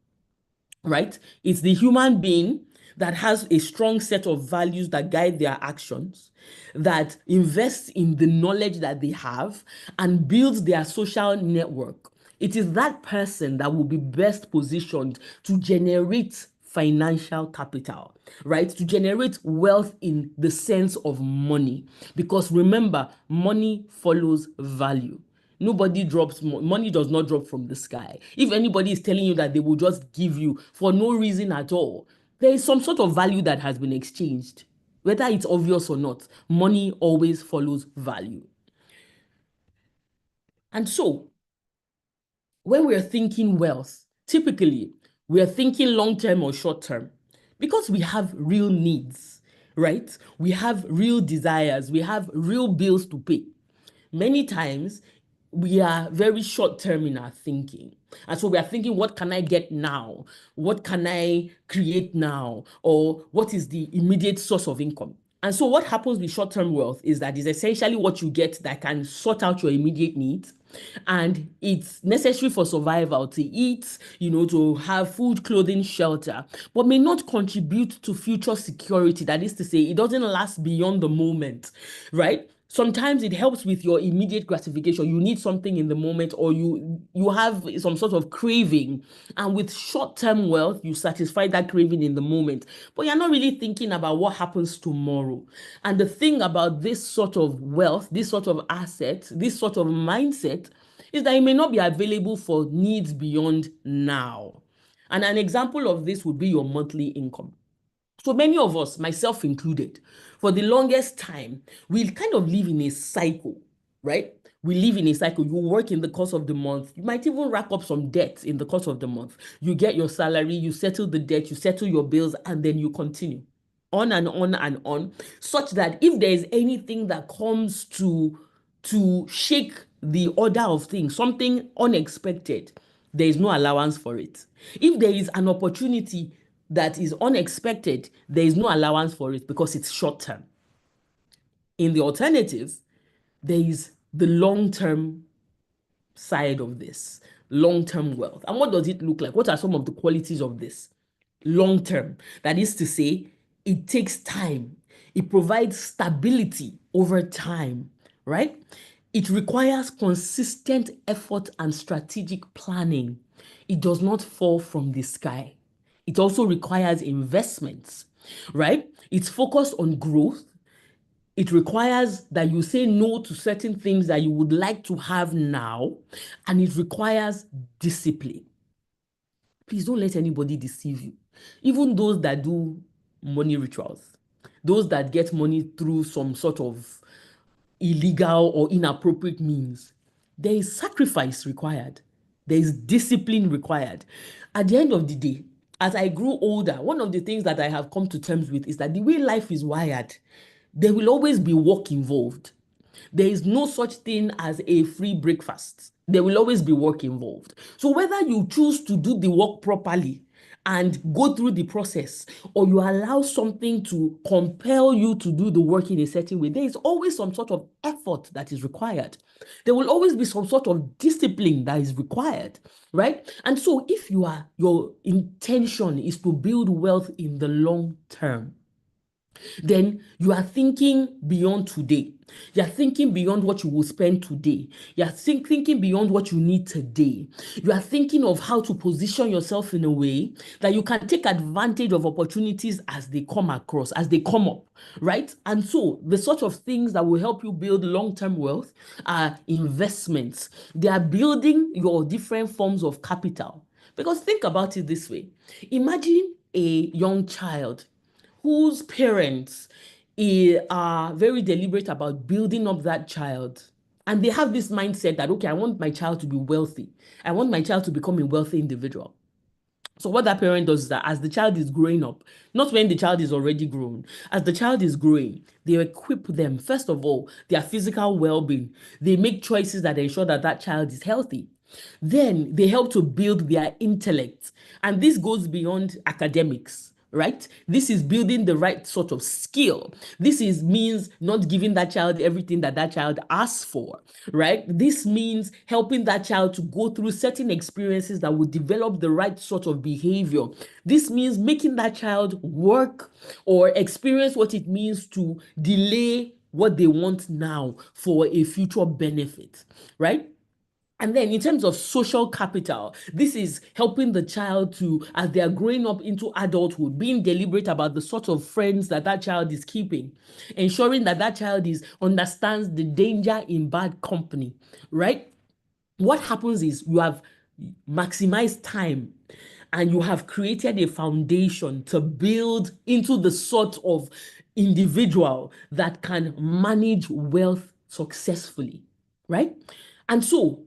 right? It's the human being that has a strong set of values that guide their actions, that invests in the knowledge that they have and builds their social network. It is that person that will be best positioned to generate financial capital, right? To generate wealth in the sense of money. Because remember, money follows value. Nobody drops money, does not drop from the sky. If anybody is telling you that they will just give you for no reason at all, there is some sort of value that has been exchanged. Whether it's obvious or not, money always follows value. And so, when we're thinking wealth, typically we're thinking long-term or short-term because we have real needs, right? We have real desires, we have real bills to pay. Many times we are very short-term in our thinking. And so we are thinking, what can I get now? What can I create now? Or what is the immediate source of income? And so what happens with short-term wealth is that it's essentially what you get that can sort out your immediate needs. And it's necessary for survival, to eat, to have food, clothing, shelter, but may not contribute to future security. That is to say, it doesn't last beyond the moment, right? Sometimes it helps with your immediate gratification. You need something in the moment, or you have some sort of craving. And with short-term wealth, you satisfy that craving in the moment, but you're not really thinking about what happens tomorrow. And the thing about this sort of wealth, this sort of asset, this sort of mindset is that it may not be available for needs beyond now. And an example of this would be your monthly income. So many of us, myself included, for the longest time, we kind of live in a cycle, right? We live in a cycle. You work in the course of the month. You might even rack up some debt in the course of the month. You get your salary, you settle the debt, you settle your bills, and then you continue on and on and on, such that if there is anything that comes to shake the order of things, something unexpected, there is no allowance for it. If there is an opportunity that is unexpected, there is no allowance for it because it's short term. In the alternative, there is the long-term side of this, long-term wealth. And what does it look like? What are some of the qualities of this? Long-term, that is to say, it takes time. It provides stability over time, right? It requires consistent effort and strategic planning. It does not fall from the sky. It also requires investments, right? It's focused on growth. It requires that you say no to certain things that you would like to have now, and it requires discipline. Please don't let anybody deceive you. Even those that do money rituals, those that get money through some sort of illegal or inappropriate means, there is sacrifice required. There is discipline required. At the end of the day, as I grew older, one of the things that I have come to terms with is that the way life is wired, there will always be work involved. There is no such thing as a free breakfast. There will always be work involved. So whether you choose to do the work properly and go through the process, or you allow something to compel you to do the work in a certain way, there is always some sort of effort that is required. There will always be some sort of discipline that is required, right? And so if your intention is to build wealth in the long term, then you are thinking beyond today. You are thinking beyond what you will spend today. You are thinking beyond what you need today. You are thinking of how to position yourself in a way that you can take advantage of opportunities as they come across, as they come up, right? And so the sort of things that will help you build long-term wealth are investments. They are building your different forms of capital. Because think about it this way. Imagine a young child whose parents are very deliberate about building up that child. And they have this mindset that, okay, I want my child to be wealthy. I want my child to become a wealthy individual. So what that parent does is that as the child is growing up, not when the child is already grown, as the child is growing, they equip them, first of all, their physical well-being. They make choices that ensure that that child is healthy. Then they help to build their intellect. And this goes beyond academics, right? This is building the right sort of skill. This means not giving that child everything that that child asks for, right? This means helping that child to go through certain experiences that will develop the right sort of behavior. This means making that child work or experience what it means to delay what they want now for a future benefit, right? And then in terms of social capital, this is helping the child to, as they are growing up into adulthood, being deliberate about the sort of friends that that child is keeping, ensuring that that child understands the danger in bad company, right? What happens is you have maximized time and you have created a foundation to build into the sort of individual that can manage wealth successfully, right? And so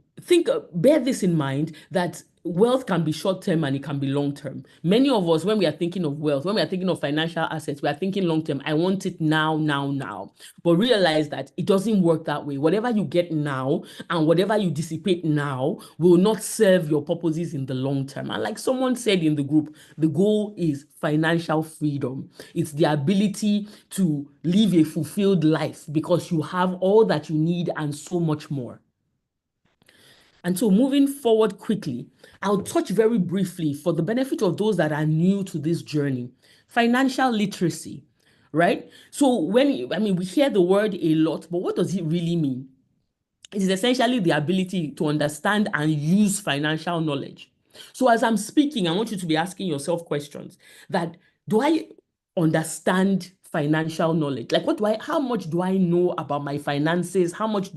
bear this in mind, that wealth can be short-term and it can be long-term. Many of us, when we are thinking of wealth, when we are thinking of financial assets, we are thinking long-term. I want it now, now, now. But realize that it doesn't work that way. Whatever you get now and whatever you dissipate now will not serve your purposes in the long term. And like someone said in the group, the goal is financial freedom. It's the ability to live a fulfilled life because you have all that you need and so much more. And so moving forward quickly, I'll touch very briefly for the benefit of those that are new to this journey, financial literacy, right? So we hear the word a lot, but what does it really mean? It is essentially the ability to understand and use financial knowledge. So as I'm speaking, I want you to be asking yourself questions that, do I understand financial knowledge? Like, how much do I know about my finances? How much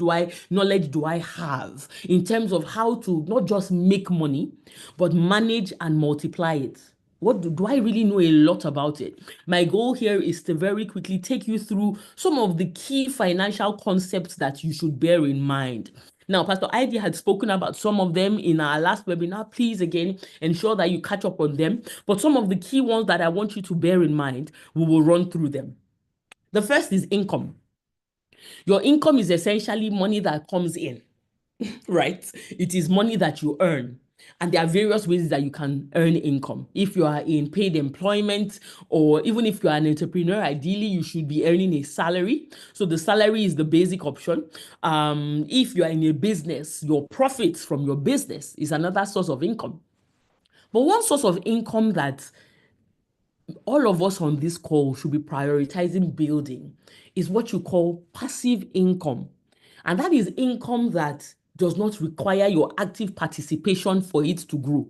knowledge do I have in terms of how to not just make money, but manage and multiply it? What do I really know a lot about it? My goal here is to very quickly take you through some of the key financial concepts that you should bear in mind. Now, Pastor ID had spoken about some of them in our last webinar. Please, again, ensure that you catch up on them. But some of the key ones that I want you to bear in mind, we will run through them. The first is income. Your income is essentially money that comes in, right? It is money that you earn. And there are various ways that you can earn income. If you are in paid employment, or even if you are an entrepreneur, ideally you should be earning a salary. So the salary is the basic option. If you are in a business, your profits from your business is another source of income. But one source of income that all of us on this call should be prioritizing building is what you call passive income. And that is income that does not require your active participation for it to grow.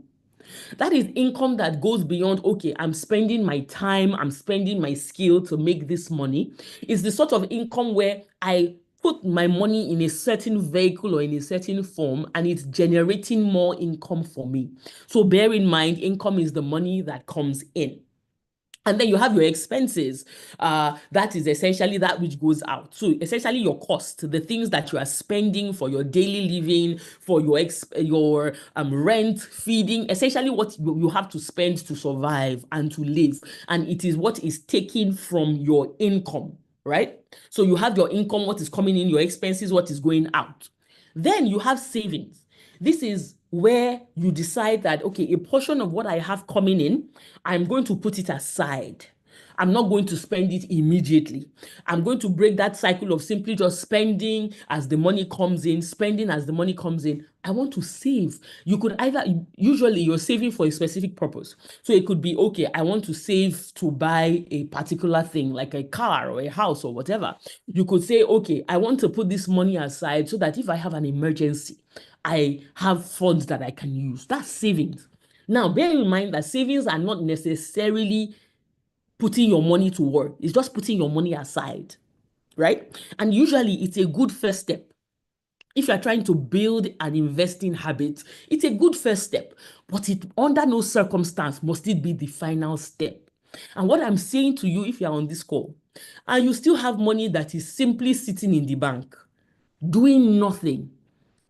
That is income that goes beyond, okay, I'm spending my time, I'm spending my skill to make this money. It's the sort of income where I put my money in a certain vehicle or in a certain form, and it's generating more income for me. So bear in mind, income is the money that comes in. And then you have your expenses. That is essentially that which goes out. So essentially your cost, the things that you are spending for your daily living, for your rent, feeding, essentially what you have to spend to survive and to live. And it is what is taken from your income, right? So you have your income, what is coming in, your expenses, what is going out. Then you have savings. This is where you decide that, okay, a portion of what I have coming in, I'm going to put it aside. I'm not going to spend it immediately. I'm going to break that cycle of simply just spending as the money comes in, spending as the money comes in. I want to save. You could usually you're saving for a specific purpose. So it could be, okay, I want to save to buy a particular thing like a car or a house or whatever. You could say, okay, I want to put this money aside so that if I have an emergency, I have funds that I can use. That's savings. Now, bear in mind that savings are not necessarily putting your money to work. It's just putting your money aside, right? And usually it's a good first step. If you're trying to build an investing habit, it's a good first step, but under no circumstance must it be the final step. And what I'm saying to you, if you're on this call and you still have money that is simply sitting in the bank, doing nothing,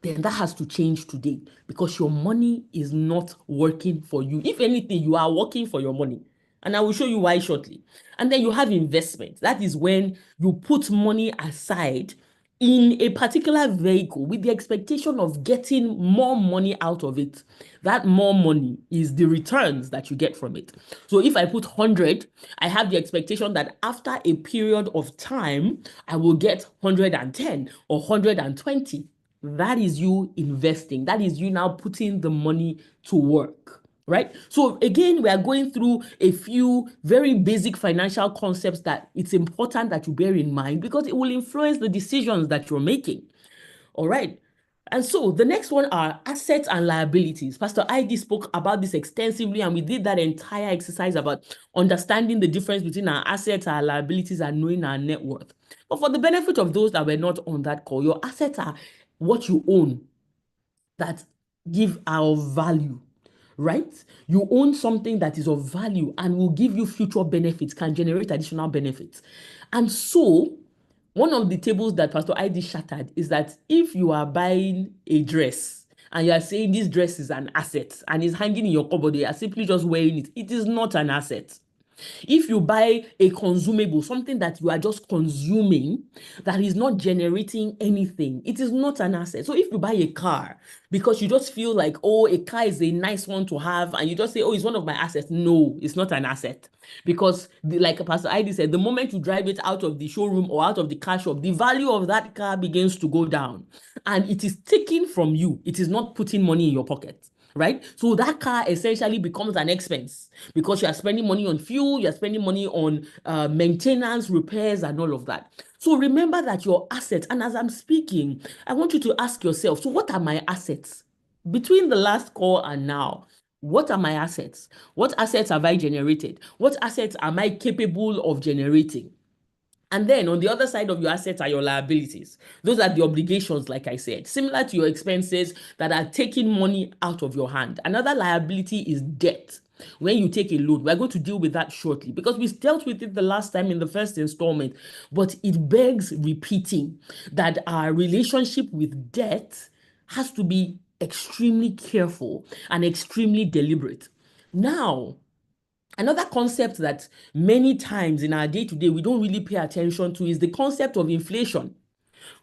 then that has to change today, because your money is not working for you. If anything, you are working for your money. And I will show you why shortly. And then you have investment. That is when you put money aside in a particular vehicle with the expectation of getting more money out of it. That more money is the returns that you get from it. So if I put 100, I have the expectation that after a period of time, I will get 110 or 120. That is you investing. That is you now putting the money to work, right? So again, we are going through a few very basic financial concepts that it's important that you bear in mind, because it will influence the decisions that you're making. All right. And so the next one are assets and liabilities. Pastor ID spoke about this extensively, and we did that entire exercise about understanding the difference between our assets, our liabilities, and knowing our net worth. But for the benefit of those that were not on that call, your assets are what you own that give our value, right? You own something that is of value and will give you future benefits, can generate additional benefits. And so one of the tables that Pastor ID shattered is that if you are buying a dress and you are saying this dress is an asset and it's hanging in your cupboard, you are simply just wearing it. It is not an asset. If you buy a consumable, something that you are just consuming, that is not generating anything, it is not an asset. So if you buy a car because you just feel like, oh, a car is a nice one to have, and you just say, oh, it's one of my assets. No, it's not an asset. Because like Pastor Heidi said, the moment you drive it out of the showroom or out of the car shop, the value of that car begins to go down. And it is taken from you. It is not putting money in your pocket. Right? So that car essentially becomes an expense because you are spending money on fuel, you are spending money on maintenance, repairs, and all of that. So remember that your assets, and as I'm speaking, I want you to ask yourself, so what are my assets? Between the last call and now, what are my assets? What assets have I generated? What assets am I capable of generating? And then on the other side of your assets are your liabilities. Those are the obligations, like I said, similar to your expenses that are taking money out of your hand. Another liability is debt. When you take a loan, we're going to deal with that shortly because we dealt with it the last time in the first installment, but it begs repeating that our relationship with debt has to be extremely careful and extremely deliberate. Now, another concept that many times in our day-to-day we don't really pay attention to is the concept of inflation.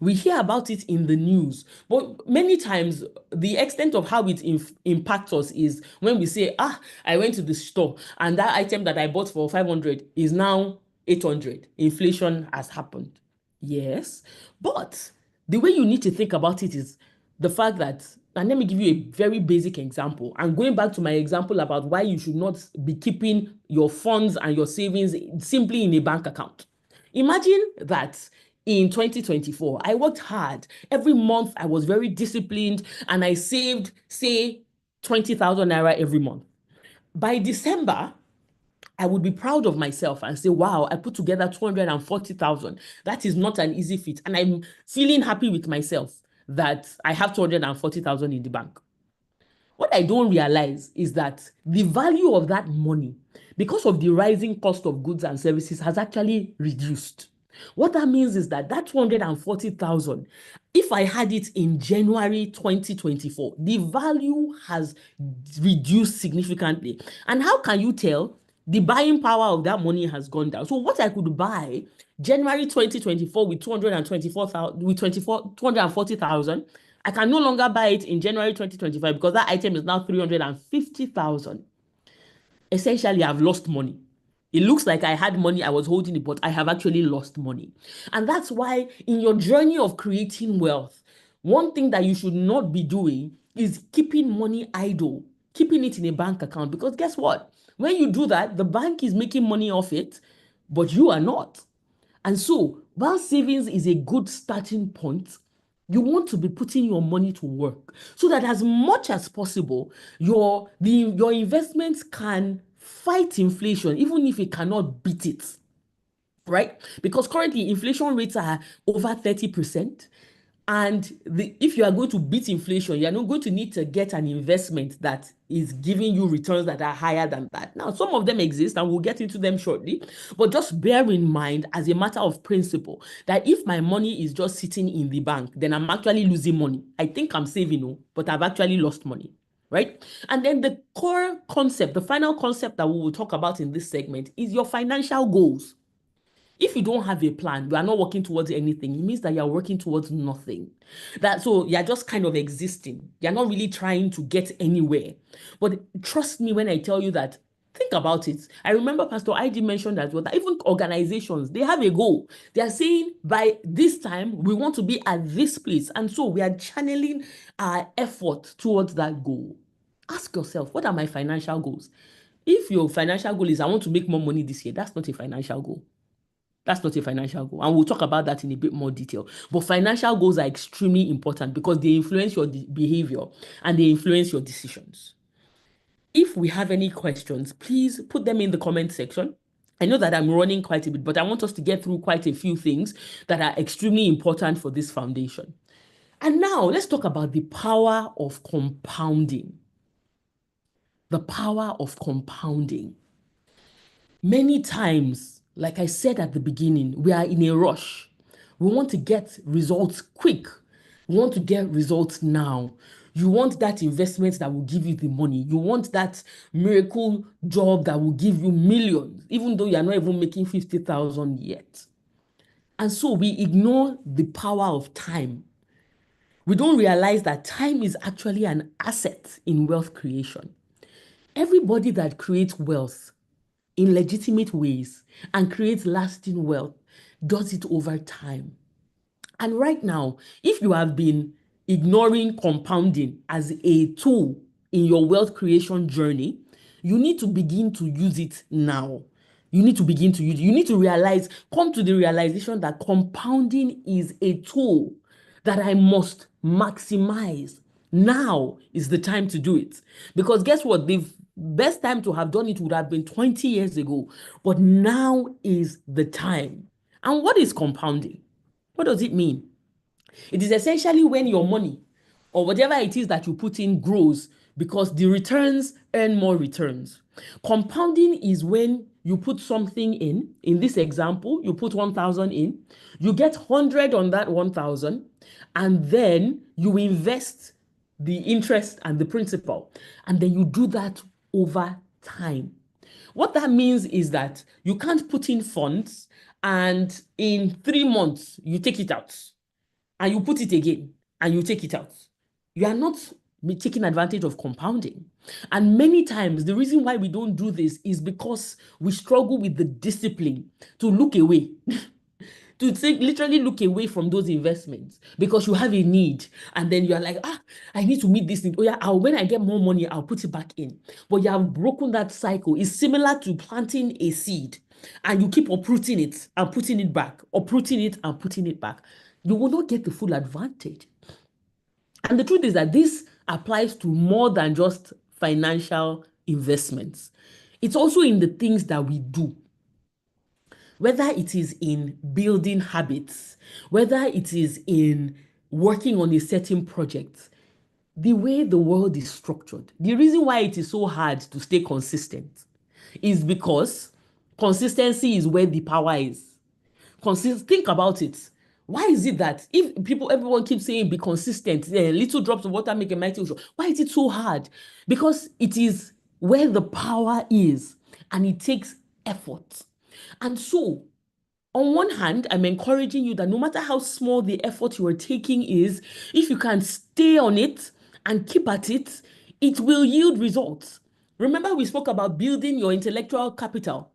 We hear about it in the news, but many times the extent of how it impacts us is when we say, I went to the store and that item that I bought for 500 is now 800. Inflation has happened. Yes, but the way you need to think about it is the fact that, and let me give you a very basic example. And going back to my example about why you should not be keeping your funds and your savings simply in a bank account. Imagine that in 2024, I worked hard. Every month, I was very disciplined and I saved, say, 20,000 naira every month. By December, I would be proud of myself and say, wow, I put together 240,000. That is not an easy feat. And I'm feeling happy with myself that I have 240,000 in the bank. What I don't realize is that the value of that money, because of the rising cost of goods and services, has actually reduced. What that means is that 240,000, if I had it in January 2024, the value has reduced significantly. And how can you tell? The buying power of that money has gone down. So what I could buy January 2024 with 240,000, I can no longer buy it in January 2025 because that item is now 350,000. Essentially, I've lost money. It looks like I had money, I was holding it, but I have actually lost money. And that's why in your journey of creating wealth, one thing that you should not be doing is keeping money idle, keeping it in a bank account. Because guess what? When you do that, the bank is making money off it, but you are not. And so, while savings is a good starting point, you want to be putting your money to work so that as much as possible, your investments can fight inflation, even if it cannot beat it, right? Because currently inflation rates are over 30%. And if you are going to beat inflation, you are not going to need to get an investment that is giving you returns that are higher than that. Now, some of them exist and we'll get into them shortly, but just bear in mind as a matter of principle that if my money is just sitting in the bank, then I'm actually losing money. I think I'm saving, but I've actually lost money, right? And then the core concept, the final concept that we will talk about in this segment is your financial goals. If you don't have a plan, you are not working towards anything. It means that you're working towards nothing. So you're just kind of existing. You're not really trying to get anywhere. But trust me when I tell you that, think about it. I remember Pastor ID mentioned as well that even organizations, they have a goal. They are saying by this time, we want to be at this place. And so we are channeling our effort towards that goal. Ask yourself, what are my financial goals? If your financial goal is, I want to make more money this year, that's not a financial goal. That's not a financial goal. And we'll talk about that in a bit more detail. But financial goals are extremely important because they influence your behavior and they influence your decisions. If we have any questions, please put them in the comment section. I know that I'm running quite a bit, but I want us to get through quite a few things that are extremely important for this foundation. And now let's talk about the power of compounding. The power of compounding. Many times, like I said at the beginning, we are in a rush. We want to get results quick. We want to get results now. You want that investment that will give you the money. You want that miracle job that will give you millions, even though you are not even making 50,000 yet. And so we ignore the power of time. We don't realize that time is actually an asset in wealth creation. Everybody that creates wealth in legitimate ways and creates lasting wealth does it over time. And right now, if you have been ignoring compounding as a tool in your wealth creation journey, you need to begin to use it now. You need to begin to use it. You need to realize, come to the realization that compounding is a tool that I must maximize. Now is the time to do it. Because guess what? The best time to have done it would have been 20 years ago. But now is the time. And what is compounding? What does it mean? It is essentially when your money or whatever it is that you put in grows because the returns earn more returns. Compounding is when you put something in this example, you put 1,000 in, you get 100 on that 1,000, and then you invest the interest and the principal, and then you do that over time. What that means is that you can't put in funds and in 3 months you take it out and you put it again and you take it out. You are not taking advantage of compounding. And many times, the reason why we don't do this is because we struggle with the discipline to look away. To literally look away from those investments because you have a need and then you are like, I need to meet this need. Oh yeah, when I get more money, I'll put it back in. But you have broken that cycle. It's similar to planting a seed and you keep uprooting it and putting it back, uprooting it and putting it back. You will not get the full advantage. And the truth is that this applies to more than just financial investments. It's also in the things that we do. Whether it is in building habits, whether it is in working on a certain project, the way the world is structured, the reason why it is so hard to stay consistent is because consistency is where the power is. Think about it. Why is it that if everyone keeps saying be consistent, little drops of water make a mighty ocean, why is it so hard? Because it is where the power is and it takes effort. And so, on one hand, I'm encouraging you that no matter how small the effort you are taking is, if you can stay on it and keep at it, it will yield results. Remember, we spoke about building your intellectual capital.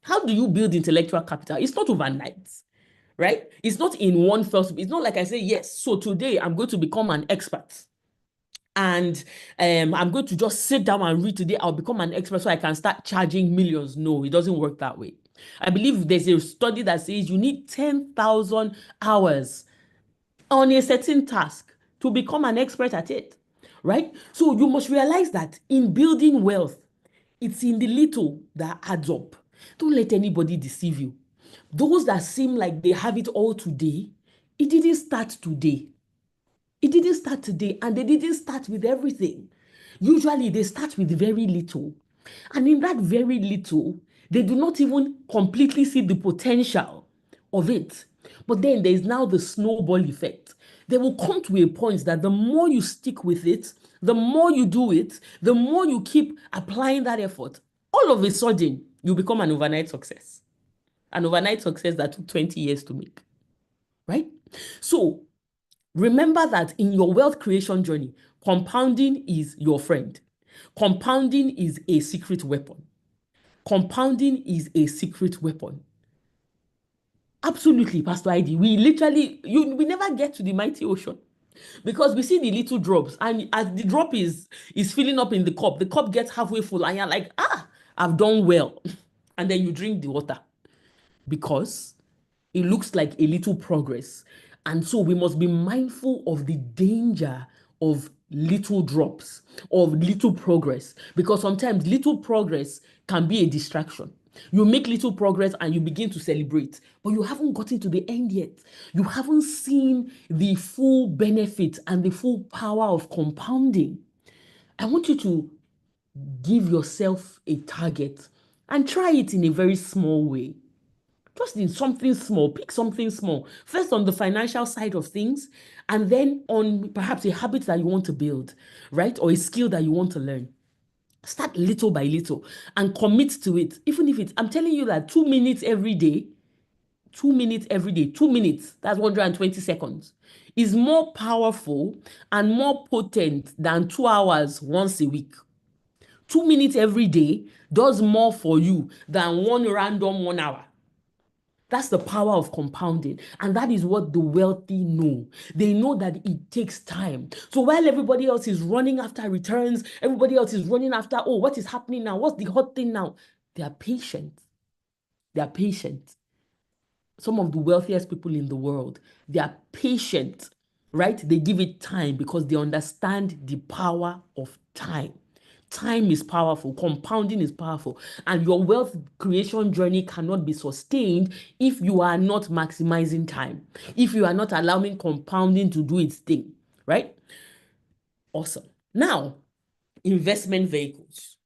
How do you build intellectual capital? It's not overnight, right? It's not in one first. It's not like I say, yes, so today I'm going to become an expert. And I'm going to just sit down and read today. I'll become an expert so I can start charging millions. No, it doesn't work that way. I believe there's a study that says you need 10,000 hours on a certain task to become an expert at it, right? So you must realize that in building wealth, it's in the little that adds up. Don't let anybody deceive you. Those that seem like they have it all today, it didn't start today. It didn't start today, and they didn't start with everything. Usually, they start with very little. And in that very little, they do not even completely see the potential of it. But then there is now the snowball effect. They will come to a point that the more you stick with it, the more you do it, the more you keep applying that effort, all of a sudden, you become an overnight success. An overnight success that took 20 years to make, right? So remember that in your wealth creation journey, compounding is your friend. Compounding is a secret weapon. Compounding is a secret weapon. Absolutely, Pastor ID. We never get to the mighty ocean because we see the little drops, and as the drop is filling up in the cup gets halfway full, and you're like, I've done well. And then you drink the water because it looks like a little progress. And so we must be mindful of the danger of little drops, of little progress, because sometimes little progress can be a distraction. You make little progress and you begin to celebrate, but you haven't gotten to the end yet. You haven't seen the full benefit and the full power of compounding. I want you to give yourself a target and try it in a very small way. Just in something small, pick something small. First on the financial side of things, and then on perhaps a habit that you want to build, right? Or a skill that you want to learn. Start little by little and commit to it. Even if it's, I'm telling you that 2 minutes every day, 2 minutes every day, 2 minutes, that's 120 seconds, is more powerful and more potent than 2 hours once a week. 2 minutes every day does more for you than one random 1 hour. That's the power of compounding. And that is what the wealthy know. They know that it takes time. So while everybody else is running after returns, everybody else is running after, oh, what is happening now? What's the hot thing now? They are patient. They are patient. Some of the wealthiest people in the world, they are patient, right? They give it time because they understand the power of time. Time is powerful, compounding is powerful, and your wealth creation journey cannot be sustained if you are not maximizing time, if you are not allowing compounding to do its thing, right? Awesome. Now, investment vehicles.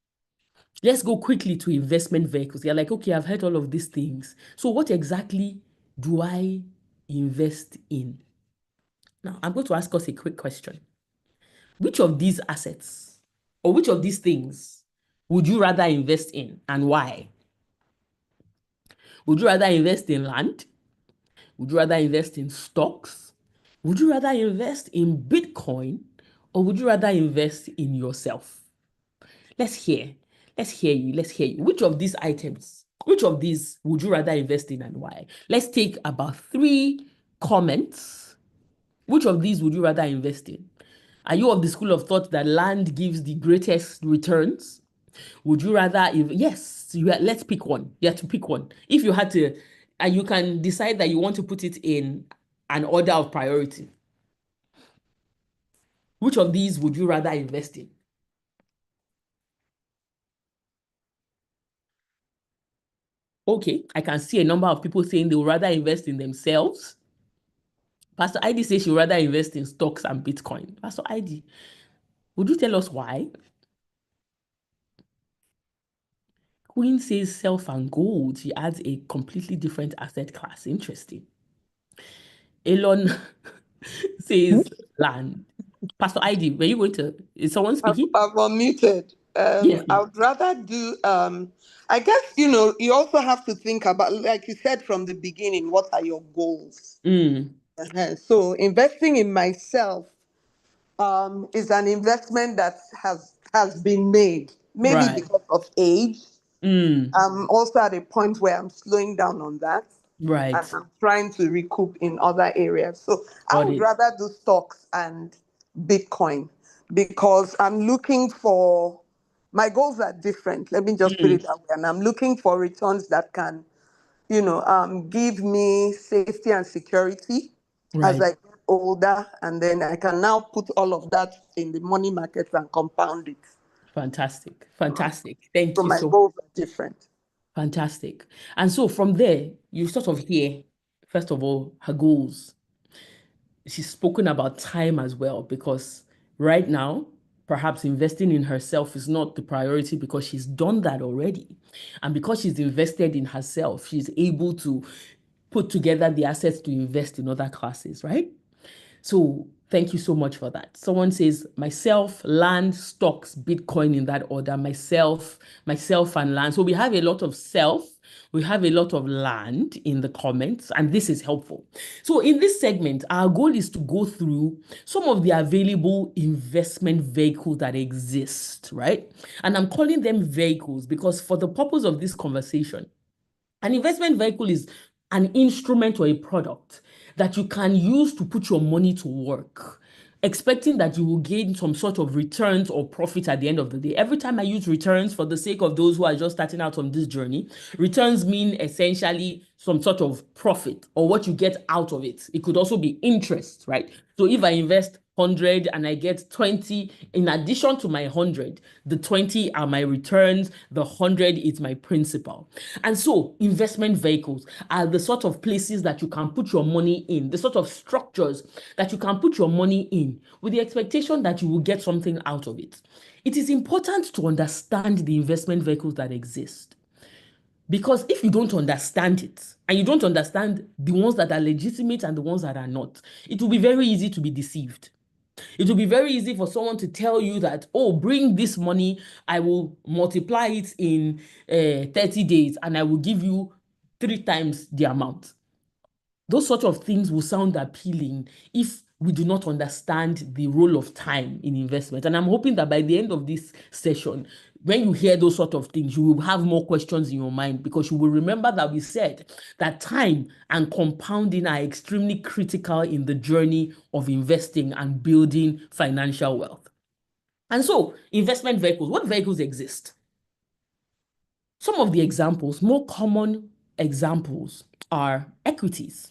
Let's go quickly to investment vehicles. You're like, okay, I've heard all of these things. So what exactly do I invest in? Now, I'm going to ask us a quick question. Which of these assets or which of these things would you rather invest in and why? Would you rather invest in land? Would you rather invest in stocks? Would you rather invest in Bitcoin? Or would you rather invest in yourself? Let's hear you. Which of these items, which of these would you rather invest in and why? Let's take about 3 comments. Which of these would you rather invest in? Are you of the school of thought that land gives the greatest returns? Would you rather, yes, let's pick one. You have to pick one. If you had to, and you can decide that you want to put it in an order of priority. Which of these would you rather invest in? Okay, I can see a number of people saying they would rather invest in themselves. Pastor ID says she would rather invest in stocks and Bitcoin. Pastor ID, would you tell us why? Queen says self and gold. She adds a completely different asset class. Interesting. Elon says land. Pastor ID, were you going to, is someone speaking? I've unmuted. Yes. I would rather do, I guess, you also have to think about, like you said from the beginning, what are your goals? So investing in myself is an investment that has been made, maybe Right. because of age. I'm also at a point where I'm slowing down on that. Right. And I'm trying to recoup in other areas. So I Got would it. rather do stocks and Bitcoin because I'm looking for, my goals are different. Let me just put it that way. And I'm looking for returns that can, give me safety and security as Right. I get older. And then I can now put all of that in the money markets and compound it. Fantastic. Fantastic. Thank So you my so much. goals are different. Fantastic. And so from there, you sort of hear, first of all, her goals. She's spoken about time as well, because right now, perhaps investing in herself is not the priority because she's done that already. And because she's invested in herself, she's able to put together the assets to invest in other classes, right? So thank you so much for that. Someone says myself, land, stocks, Bitcoin in that order. Myself and land. So we have a lot of self, we have a lot of land in the comments, and this is helpful. So in this segment, our goal is to go through some of the available investment vehicles that exist, right? And I'm calling them vehicles because for the purpose of this conversation, an investment vehicle is an instrument or a product that you can use to put your money to work, expecting that you will gain some sort of returns or profit at the end of the day. Every time I use returns for the sake of those who are just starting out on this journey, returns mean essentially some sort of profit or what you get out of it. It could also be interest, right? So if I invest 100 and I get 20 in addition to my 100, the 20 are my returns, the 100 is my principal. And so investment vehicles are the sort of places that you can put your money in, the sort of structures that you can put your money in with the expectation that you will get something out of it. It is important to understand the investment vehicles that exist. Because if you don't understand it, and you don't understand the ones that are legitimate and the ones that are not, it will be very easy to be deceived. It will be very easy for someone to tell you that, oh, bring this money, I will multiply it in 30 days, and I will give you 3 times the amount. Those sort of things will sound appealing if we do not understand the role of time in investment. And I'm hoping that by the end of this session, when you hear those sort of things, you will have more questions in your mind, because you will remember that we said that time and compounding are extremely critical in the journey of investing and building financial wealth. And so, investment vehicles, what vehicles exist? Some of the examples, more common examples, are equities.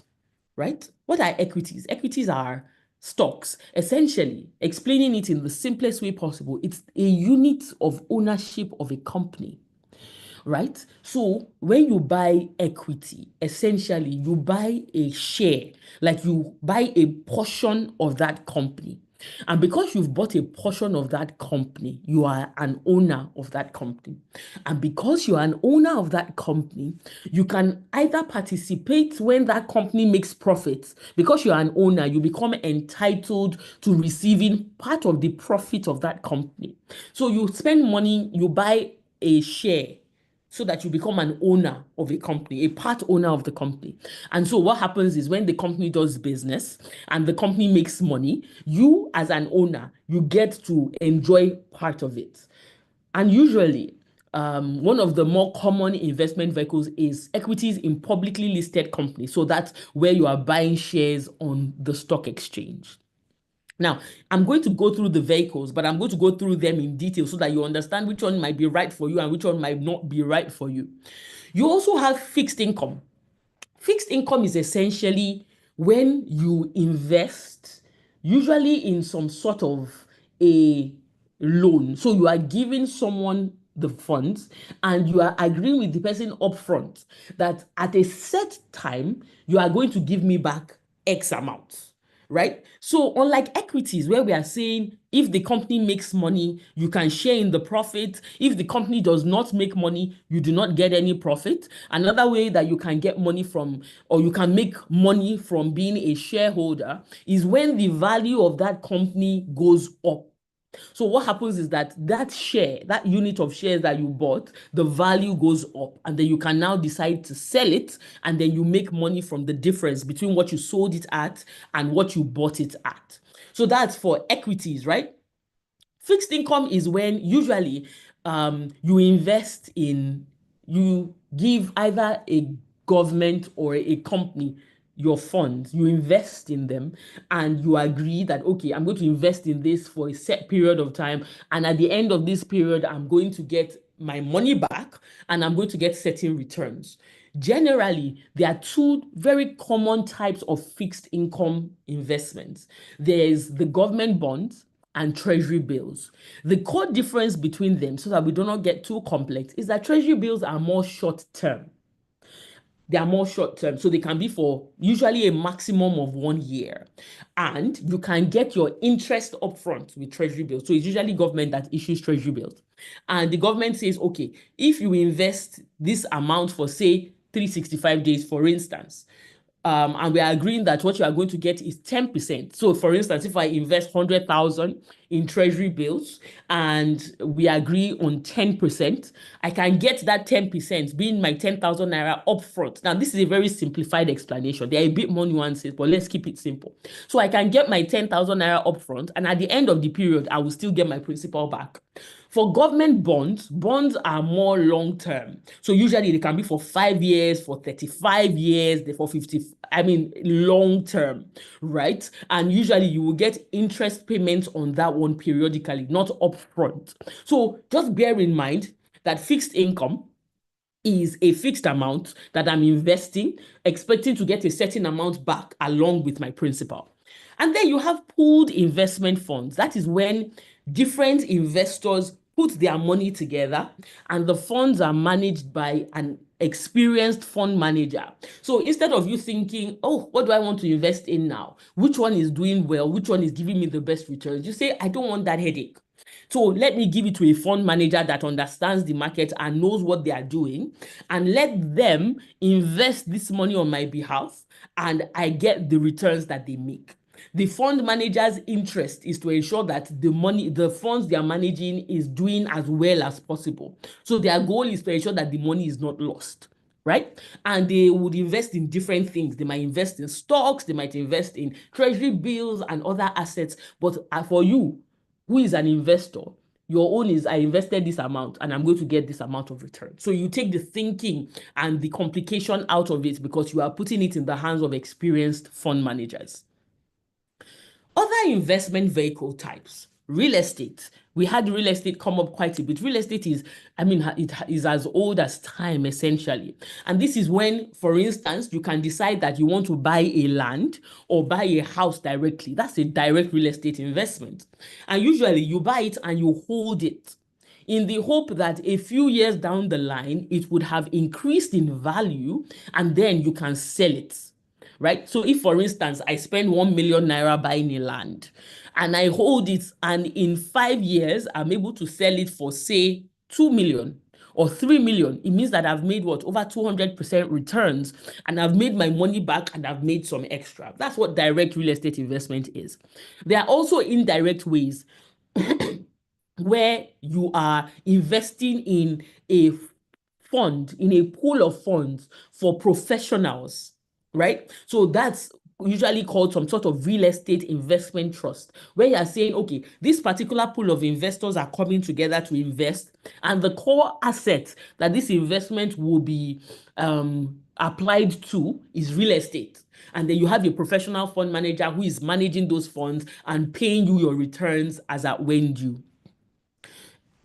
Right? What are equities? Equities are stocks. Essentially, explaining it in the simplest way possible, it's a unit of ownership of a company. Right? So when you buy equity, essentially you buy a share, like you buy a portion of that company. And because you've bought a portion of that company, you are an owner of that company. And because you're an owner of that company, you can either participate when that company makes profits. Because you're an owner, you become entitled to receiving part of the profit of that company. So you spend money, you buy a share, so that you become an owner of a company, a part owner of the company. And so what happens is when the company does business and the company makes money, you as an owner, you get to enjoy part of it. And usually, one of the more common investment vehicles is equities in publicly listed companies. So that's where you are buying shares on the stock exchange. Now, I'm going to go through the vehicles, but I'm going to go through them in detail so that you understand which one might be right for you and which one might not be right for you. You also have fixed income. Fixed income is essentially when you invest, usually in some sort of a loan. So you are giving someone the funds and you are agreeing with the person upfront that at a set time, you are going to give me back X amount. Right? So unlike equities, where we are saying if the company makes money, you can share in the profit. If the company does not make money, you do not get any profit. Another way that you can get money from, or you can make money from being a shareholder, is when the value of that company goes up. So what happens is that share, that unit of shares that you bought, the value goes up, and then you can now decide to sell it, and then you make money from the difference between what you sold it at and what you bought it at. So that's for equities, right? Fixed income is when usually you invest in, you give either a government or a company your funds, you invest in them, and you agree that, okay, I'm going to invest in this for a set period of time, and at the end of this period, I'm going to get my money back and I'm going to get certain returns. Generally, there are two very common types of fixed income investments. There's the government bonds and treasury bills. The core difference between them, so that we do not get too complex, is that treasury bills are more short term. They are more short term, so they can be for usually a maximum of 1 year. And you can get your interest upfront with treasury bills. So it's usually government that issues treasury bills. And the government says, okay, if you invest this amount for, say, 365 days, for instance, and we are agreeing that what you are going to get is 10%. So for instance, if I invest 100,000 in treasury bills and we agree on 10%, I can get that 10% being my 10,000 naira upfront. Now, this is a very simplified explanation. There are a bit more nuances, but let's keep it simple. So I can get my 10,000 naira upfront, and at the end of the period, I will still get my principal back. For government bonds, bonds are more long-term. So usually they can be for 5 years, for 35 years, for 50, long-term, right? And usually you will get interest payments on that one periodically, not upfront. So just bear in mind that fixed income is a fixed amount that I'm investing, expecting to get a certain amount back along with my principal. And then you have pooled investment funds. That is when different investors put their money together and the funds are managed by an experienced fund manager. So instead of you thinking, oh, what do I want to invest in now? Which one is doing well? Which one is giving me the best returns? You say, I don't want that headache. So let me give it to a fund manager that understands the market and knows what they are doing, and let them invest this money on my behalf, and I get the returns that they make. The fund manager's interest is to ensure that the funds they are managing is doing as well as possible. So their goal is to ensure that the money is not lost, right? And they would invest in different things. They might invest in stocks, they might invest in treasury bills and other assets. But for you, who is an investor, your own is, I invested this amount and I'm going to get this amount of return. So you take the thinking and the complication out of it because you are putting it in the hands of experienced fund managers. Other investment vehicle types, real estate. We had real estate come up quite a bit. Real estate is, it is as old as time, essentially. And this is when, for instance, you can decide that you want to buy a land or buy a house directly. That's a direct real estate investment. And usually you buy it and you hold it in the hope that a few years down the line, it would have increased in value and then you can sell it. Right? So if, for instance, I spend 1 million naira buying a land and I hold it, and in 5 years, I'm able to sell it for, say, 2 million or 3 million, it means that I've made what? Over 200% returns, and I've made my money back and I've made some extra. That's what direct real estate investment is. There are also indirect ways where you are investing in a fund, in a pool of funds for professionals, right? So that's usually called some sort of real estate investment trust, where you're saying, okay, this particular pool of investors are coming together to invest, and the core asset that this investment will be applied to is real estate. And then you have a professional fund manager who is managing those funds and paying you your returns as at when due.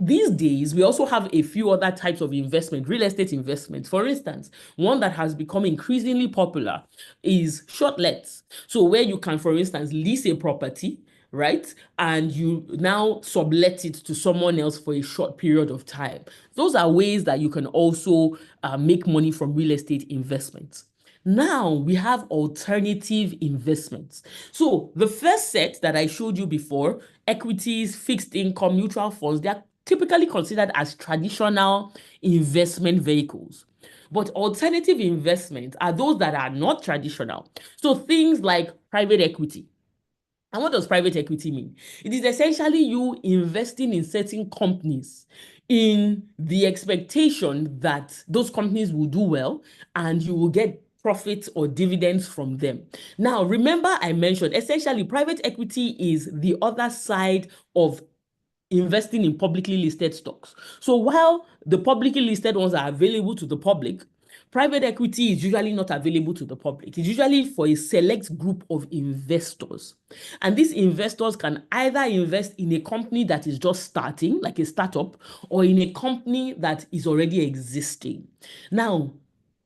These days, we also have a few other types of investment, real estate investments. For instance, one that has become increasingly popular is short lets. So where you can, for instance, lease a property, right? And you now sublet it to someone else for a short period of time. Those are ways that you can also make money from real estate investments. Now we have alternative investments. So the first set that I showed you before, equities, fixed income, mutual funds, they are typically considered as traditional investment vehicles. But alternative investments are those that are not traditional. So things like private equity. And what does private equity mean? It is essentially you investing in certain companies in the expectation that those companies will do well and you will get profits or dividends from them. Now, remember I mentioned essentially private equity is the other side of investing in publicly listed stocks. So while the publicly listed ones are available to the public, private equity is usually not available to the public. It's usually for a select group of investors. And these investors can either invest in a company that is just starting, like a startup, or in a company that is already existing. Now,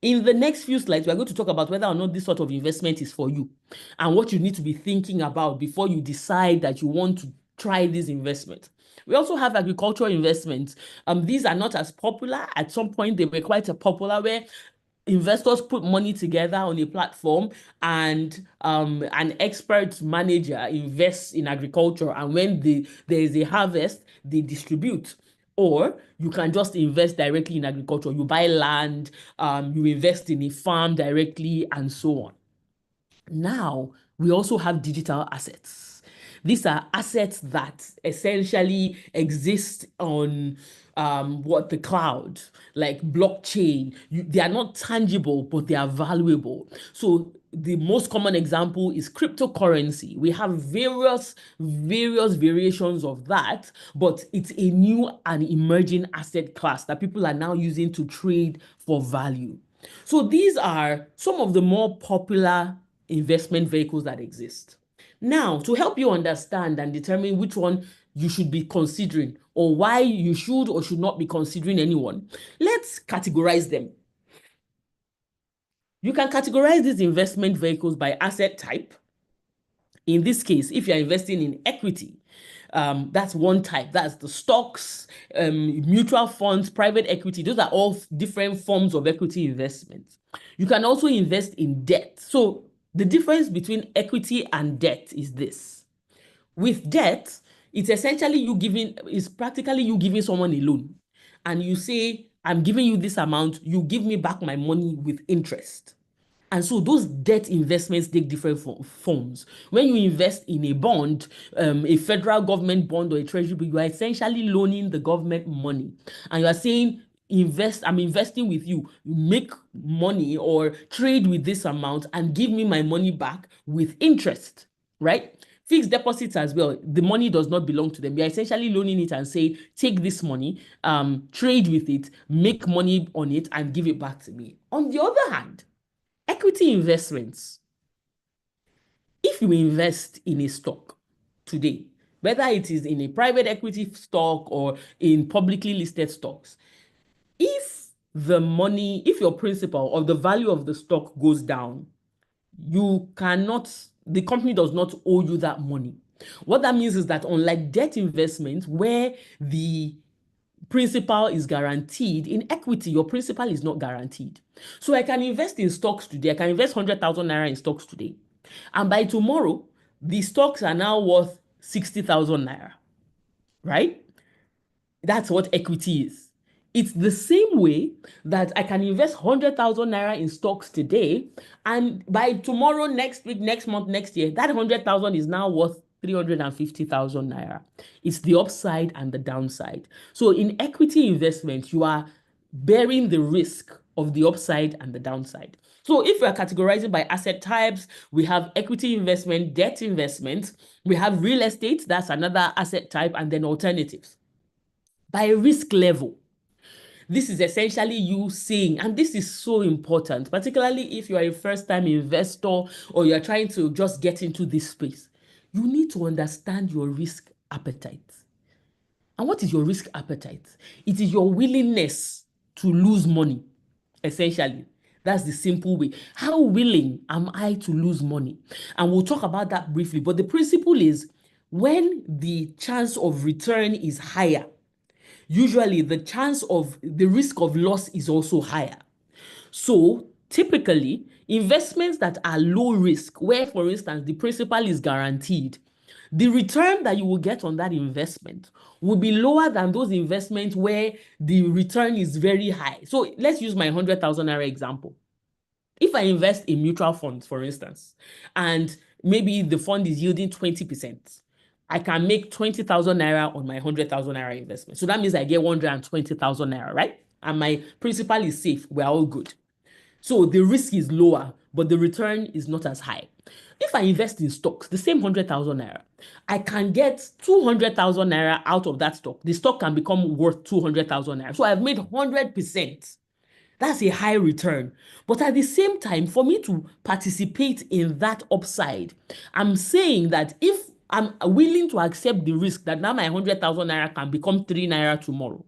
in the next few slides, we're going to talk about whether or not this sort of investment is for you and what you need to be thinking about before you decide that you want to try this investment. We also have agricultural investments. These are not as popular. At some point, they were quite popular, where investors put money together on a platform and an expert manager invests in agriculture. And when there is a harvest, they distribute. Or you can just invest directly in agriculture. You buy land, you invest in a farm directly, and so on. Now, we also have digital assets. These are assets that essentially exist on the cloud, like blockchain. They are not tangible, but they are valuable. So the most common example is cryptocurrency. We have various variations of that, but it's a new and emerging asset class that people are now using to trade for value. So these are some of the more popular investment vehicles that exist. Now, to help you understand and determine which one you should be considering or why you should or should not be considering anyone, let's categorize them. You can categorize these investment vehicles by asset type. In this case, if you're investing in equity, that's one type. That's the stocks, mutual funds, private equity. Those are all different forms of equity investments. You can also invest in debt. So the difference between equity and debt is this. With debt, It's essentially it's practically you giving someone a loan. And you say, I'm giving you this amount, you give me back my money with interest. And so those debt investments take different forms. When you invest in a bond, a federal government bond or a treasury bill, you are essentially loaning the government money. And you are saying, I'm investing with you, make money or trade with this amount and give me my money back with interest, right? Fixed deposits as well, the money does not belong to them. You're essentially loaning it and say, take this money, trade with it, make money on it and give it back to me. On the other hand, equity investments. If you invest in a stock today, whether it is in a private equity stock or in publicly listed stocks, if your principal or the value of the stock goes down, the company does not owe you that money. What that means is that unlike debt investment, where the principal is guaranteed, in equity, your principal is not guaranteed. So I can invest in stocks today. I can invest 100,000 naira in stocks today. And by tomorrow, the stocks are now worth 60,000 naira, right? That's what equity is. It's the same way that I can invest 100,000 naira in stocks today, and by tomorrow, next week, next month, next year, that 100,000 is now worth 350,000 naira. It's the upside and the downside. So in equity investment, you are bearing the risk of the upside and the downside. So if we are categorizing by asset types, we have equity investment, debt investment, we have real estate, that's another asset type, and then alternatives. By risk level, this is essentially you saying, and this is so important, particularly if you are a first-time investor or you're trying to just get into this space, you need to understand your risk appetite. And what is your risk appetite? It is your willingness to lose money, essentially. That's the simple way. How willing am I to lose money? And we'll talk about that briefly. But the principle is when the chance of return is higher, usually the risk of loss is also higher. So typically, investments that are low risk, where, for instance, the principal is guaranteed, the return that you will get on that investment will be lower than those investments where the return is very high. So let's use my 100,000 naira example. If I invest in mutual funds, for instance, and maybe the fund is yielding 20%, I can make 20,000 naira on my 100,000 naira investment. So that means I get 120,000 naira, right? And my principal is safe. We're all good. So the risk is lower, but the return is not as high. If I invest in stocks, the same 100,000 naira, I can get 200,000 naira out of that stock. The stock can become worth 200,000 naira. So I've made 100%. That's a high return. But at the same time, for me to participate in that upside, I'm saying that if I'm willing to accept the risk that now my 100,000 naira can become 3 naira tomorrow.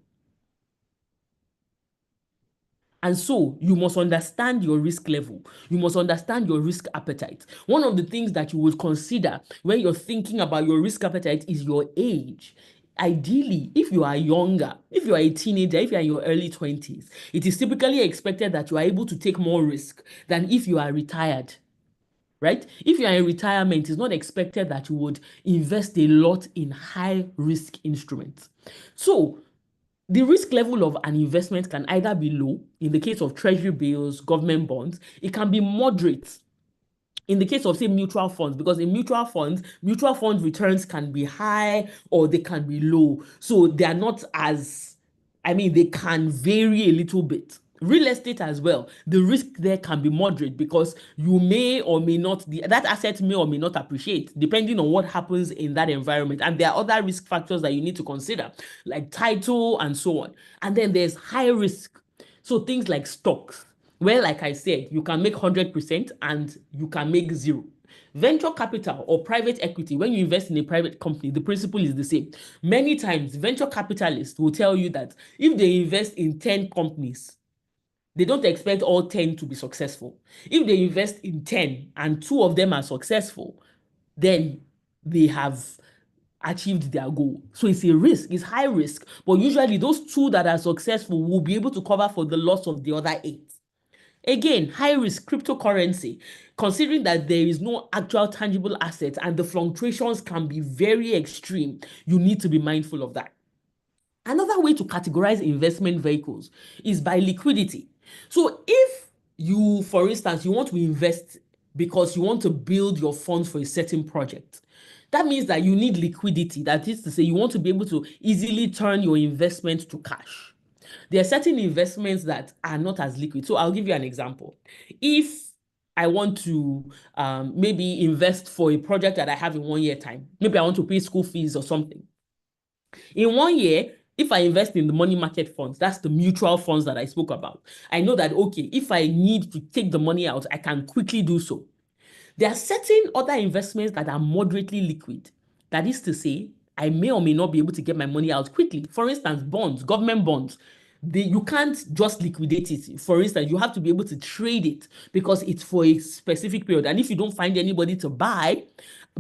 And so you must understand your risk level. You must understand your risk appetite. One of the things that you would consider when you're thinking about your risk appetite is your age. Ideally, if you are younger, if you are a teenager, if you are in your early 20s, it is typically expected that you are able to take more risk than if you are retired, right? If you are in retirement, it's not expected that you would invest a lot in high risk instruments. So the risk level of an investment can either be low, in the case of treasury bills, government bonds. It can be moderate in the case of, say, mutual funds, because in mutual fund returns can be high or they can be low. So they are not they can vary a little bit. Real estate as well, the risk there can be moderate because you may or may not, that asset may or may not appreciate depending on what happens in that environment. And there are other risk factors that you need to consider, like title and so on. And then there's high risk. So things like stocks, where, like I said, you can make 100% and you can make 0. Venture capital or private equity, when you invest in a private company, the principle is the same. Many times, venture capitalists will tell you that if they invest in 10 companies, they don't expect all 10 to be successful. If they invest in 10 and 2 of them are successful, then they have achieved their goal. So it's a risk, it's high risk, but usually those 2 that are successful will be able to cover for the loss of the other 8. Again, high risk cryptocurrency, considering that there is no actual tangible asset and the fluctuations can be very extreme, you need to be mindful of that. Another way to categorize investment vehicles is by liquidity. So if you, for instance, you want to invest because you want to build your funds for a certain project, that means that you need liquidity. That is to say, you want to be able to easily turn your investment to cash. There are certain investments that are not as liquid. So I'll give you an example. If I want to maybe invest for a project that I have in 1 year time, maybe I want to pay school fees or something. In 1 year, if I invest in the money market funds, that's the mutual funds that I spoke about, I know that, okay, if I need to take the money out, I can quickly do so. There are certain other investments that are moderately liquid. That is to say, I may or may not be able to get my money out quickly. For instance, bonds, government bonds. You can't just liquidate it. For instance, you have to be able to trade it because it's for a specific period. And if you don't find anybody to buy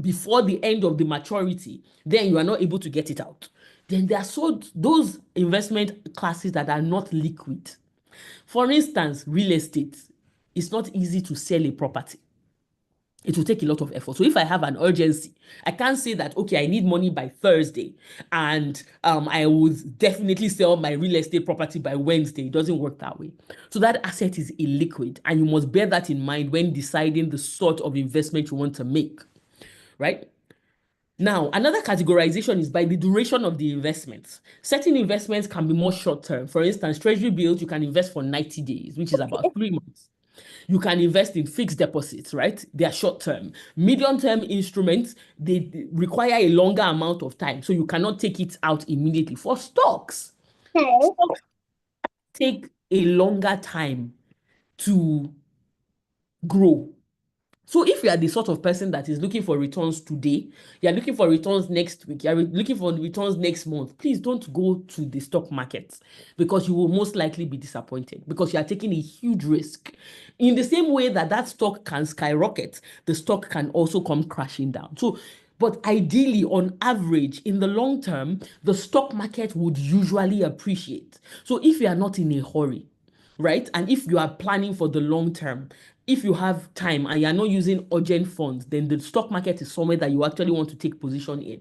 before the end of the maturity, then you are not able to get it out. Then there are those investment classes that are not liquid. For instance, real estate. It's not easy to sell a property. It will take a lot of effort. So if I have an urgency, I can't say that, okay, I need money by Thursday and I would definitely sell my real estate property by Wednesday. It doesn't work that way. So that asset is illiquid, and you must bear that in mind when deciding the sort of investment you want to make, right? Now, another categorization is by the duration of the investments. Certain investments can be more short-term. For instance, treasury bills, you can invest for 90 days, which is about 3 months. You can invest in fixed deposits, right? They are short-term. Medium-term instruments, they require a longer amount of time, so you cannot take it out immediately. For stocks, stocks take a longer time to grow. So if you are the sort of person that is looking for returns today, you're looking for returns next week, you're looking for returns next month, please don't go to the stock market because you will most likely be disappointed because you are taking a huge risk. In the same way that stock can skyrocket, the stock can also come crashing down. So, but ideally, on average, in the long term, the stock market would usually appreciate. So if you are not in a hurry, right? And if you are planning for the long term, if you have time and you're not using urgent funds, then the stock market is somewhere that you actually want to take position in.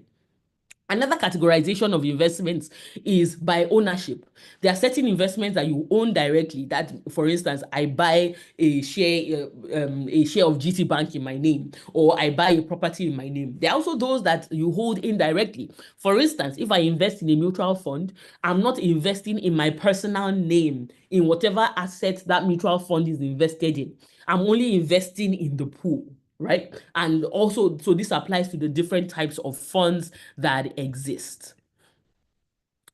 Another categorization of investments is by ownership. There are certain investments that you own directly. That, for instance, I buy a share of GT Bank in my name, or I buy a property in my name. There are also those that you hold indirectly. For instance, if I invest in a mutual fund, I'm not investing in my personal name in whatever asset that mutual fund is invested in. I'm only investing in the pool, right? And also, so this applies to the different types of funds that exist.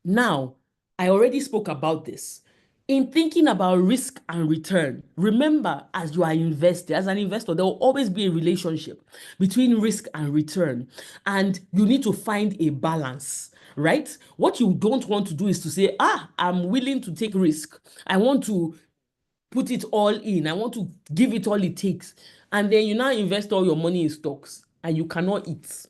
Now, I already spoke about this. In thinking about risk and return, remember, as you are invested, as an investor, there will always be a relationship between risk and return, and you need to find a balance, right? What you don't want to do is to say, I'm willing to take risk. I want to put it all in. I want to give it all it takes. And then you now invest all your money in stocks and you cannot eat.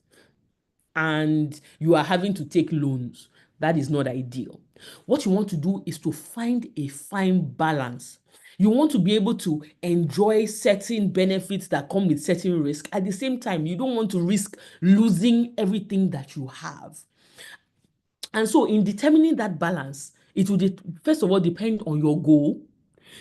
And you are having to take loans. That is not ideal. What you want to do is to find a fine balance. You want to be able to enjoy certain benefits that come with certain risk. At the same time, you don't want to risk losing everything that you have. And so in determining that balance, it will first of all depend on your goal.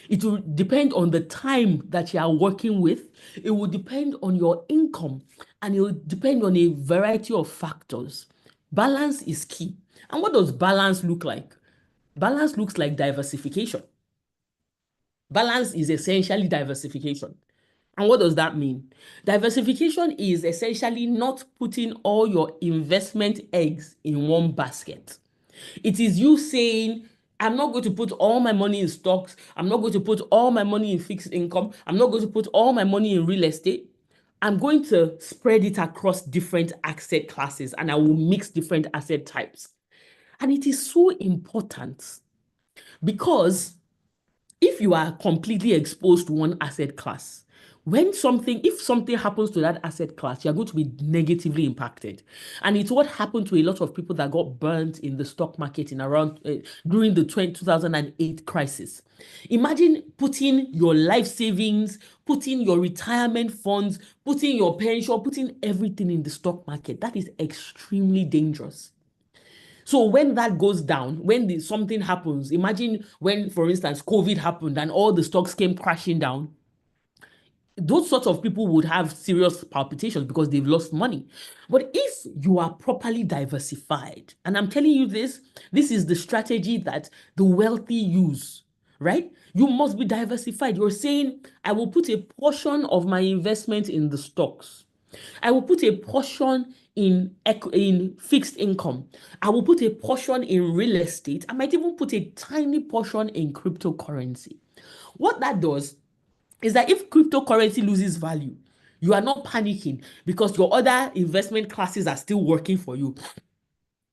It will depend on the time that you are working with. It will depend on your income, and it will depend on a variety of factors. Balance is key. And what does balance look like? Balance looks like diversification. Balance is essentially diversification. And what does that mean? Diversification is essentially not putting all your investment eggs in one basket. It is you saying, I'm not going to put all my money in stocks. I'm not going to put all my money in fixed income. I'm not going to put all my money in real estate. I'm going to spread it across different asset classes, and I will mix different asset types. And it is so important because if you are completely exposed to one asset class, if something happens to that asset class, you're going to be negatively impacted. And it's what happened to a lot of people that got burnt in the stock market during the 2008 crisis. Imagine putting your life savings, putting your retirement funds, putting your pension, putting everything in the stock market. That is extremely dangerous. So when that goes down, when something happens, imagine when, for instance, COVID happened and all the stocks came crashing down. Those sorts of people would have serious palpitations because they've lost money. But if you are properly diversified, and I'm telling you this is the strategy that the wealthy use, right? You must be diversified. You're saying, I will put a portion of my investment in the stocks. I will put a portion in fixed income. I will put a portion in real estate. I might even put a tiny portion in cryptocurrency. What that does is that if cryptocurrency loses value, you are not panicking because your other investment classes are still working for you.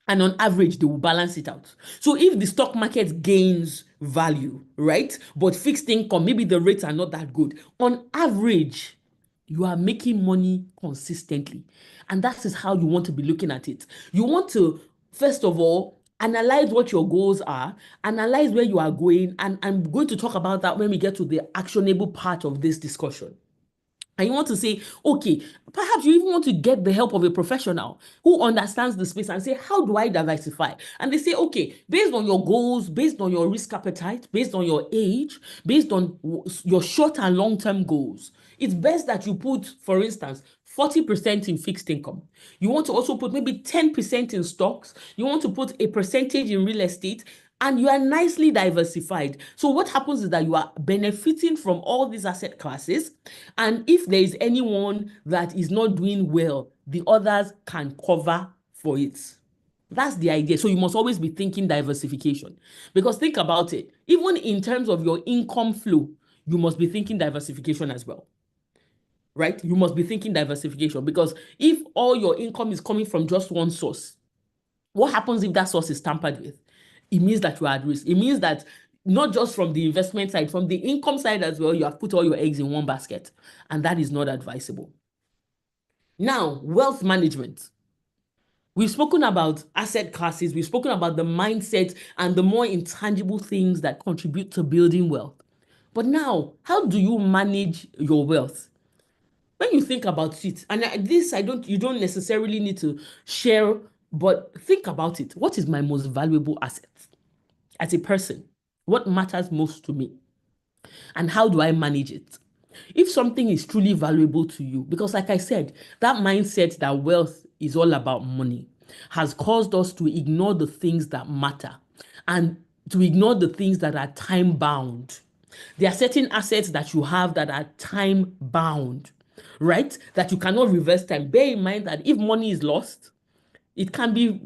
And on average, they will balance it out. So if the stock market gains value, right, but fixed income, maybe the rates are not that good, on average, you are making money consistently. And that is how you want to be looking at it. You want to, first of all, analyze what your goals are, analyze where you are going, and I'm going to talk about that when we get to the actionable part of this discussion. And you want to say, okay, perhaps you even want to get the help of a professional who understands the space and say, how do I diversify? And they say, okay, based on your goals, based on your risk appetite, based on your age, based on your short and long-term goals, it's best that you put, for instance, 40% in fixed income. You want to also put maybe 10% in stocks. You want to put a percentage in real estate, and you are nicely diversified. So what happens is that you are benefiting from all these asset classes. And if there is anyone that is not doing well, the others can cover for it. That's the idea. So you must always be thinking diversification. Because think about it. Even in terms of your income flow, you must be thinking diversification as well. Right? You must be thinking diversification, because if all your income is coming from just one source, what happens if that source is tampered with? It means that you are at risk. It means that not just from the investment side, from the income side as well, you have put all your eggs in one basket, and that is not advisable. Now, wealth management. We've spoken about asset classes, we've spoken about the mindset and the more intangible things that contribute to building wealth. But now, how do you manage your wealth? When you think about it, and you don't necessarily need to share, but think about it. What is my most valuable asset as a person? What matters most to me? And how do I manage it? If something is truly valuable to you, because like I said, that mindset that wealth is all about money has caused us to ignore the things that matter and to ignore the things that are time bound. There are certain assets that you have that are time bound, right? That you cannot reverse time. Bear in mind that if money is lost, it can be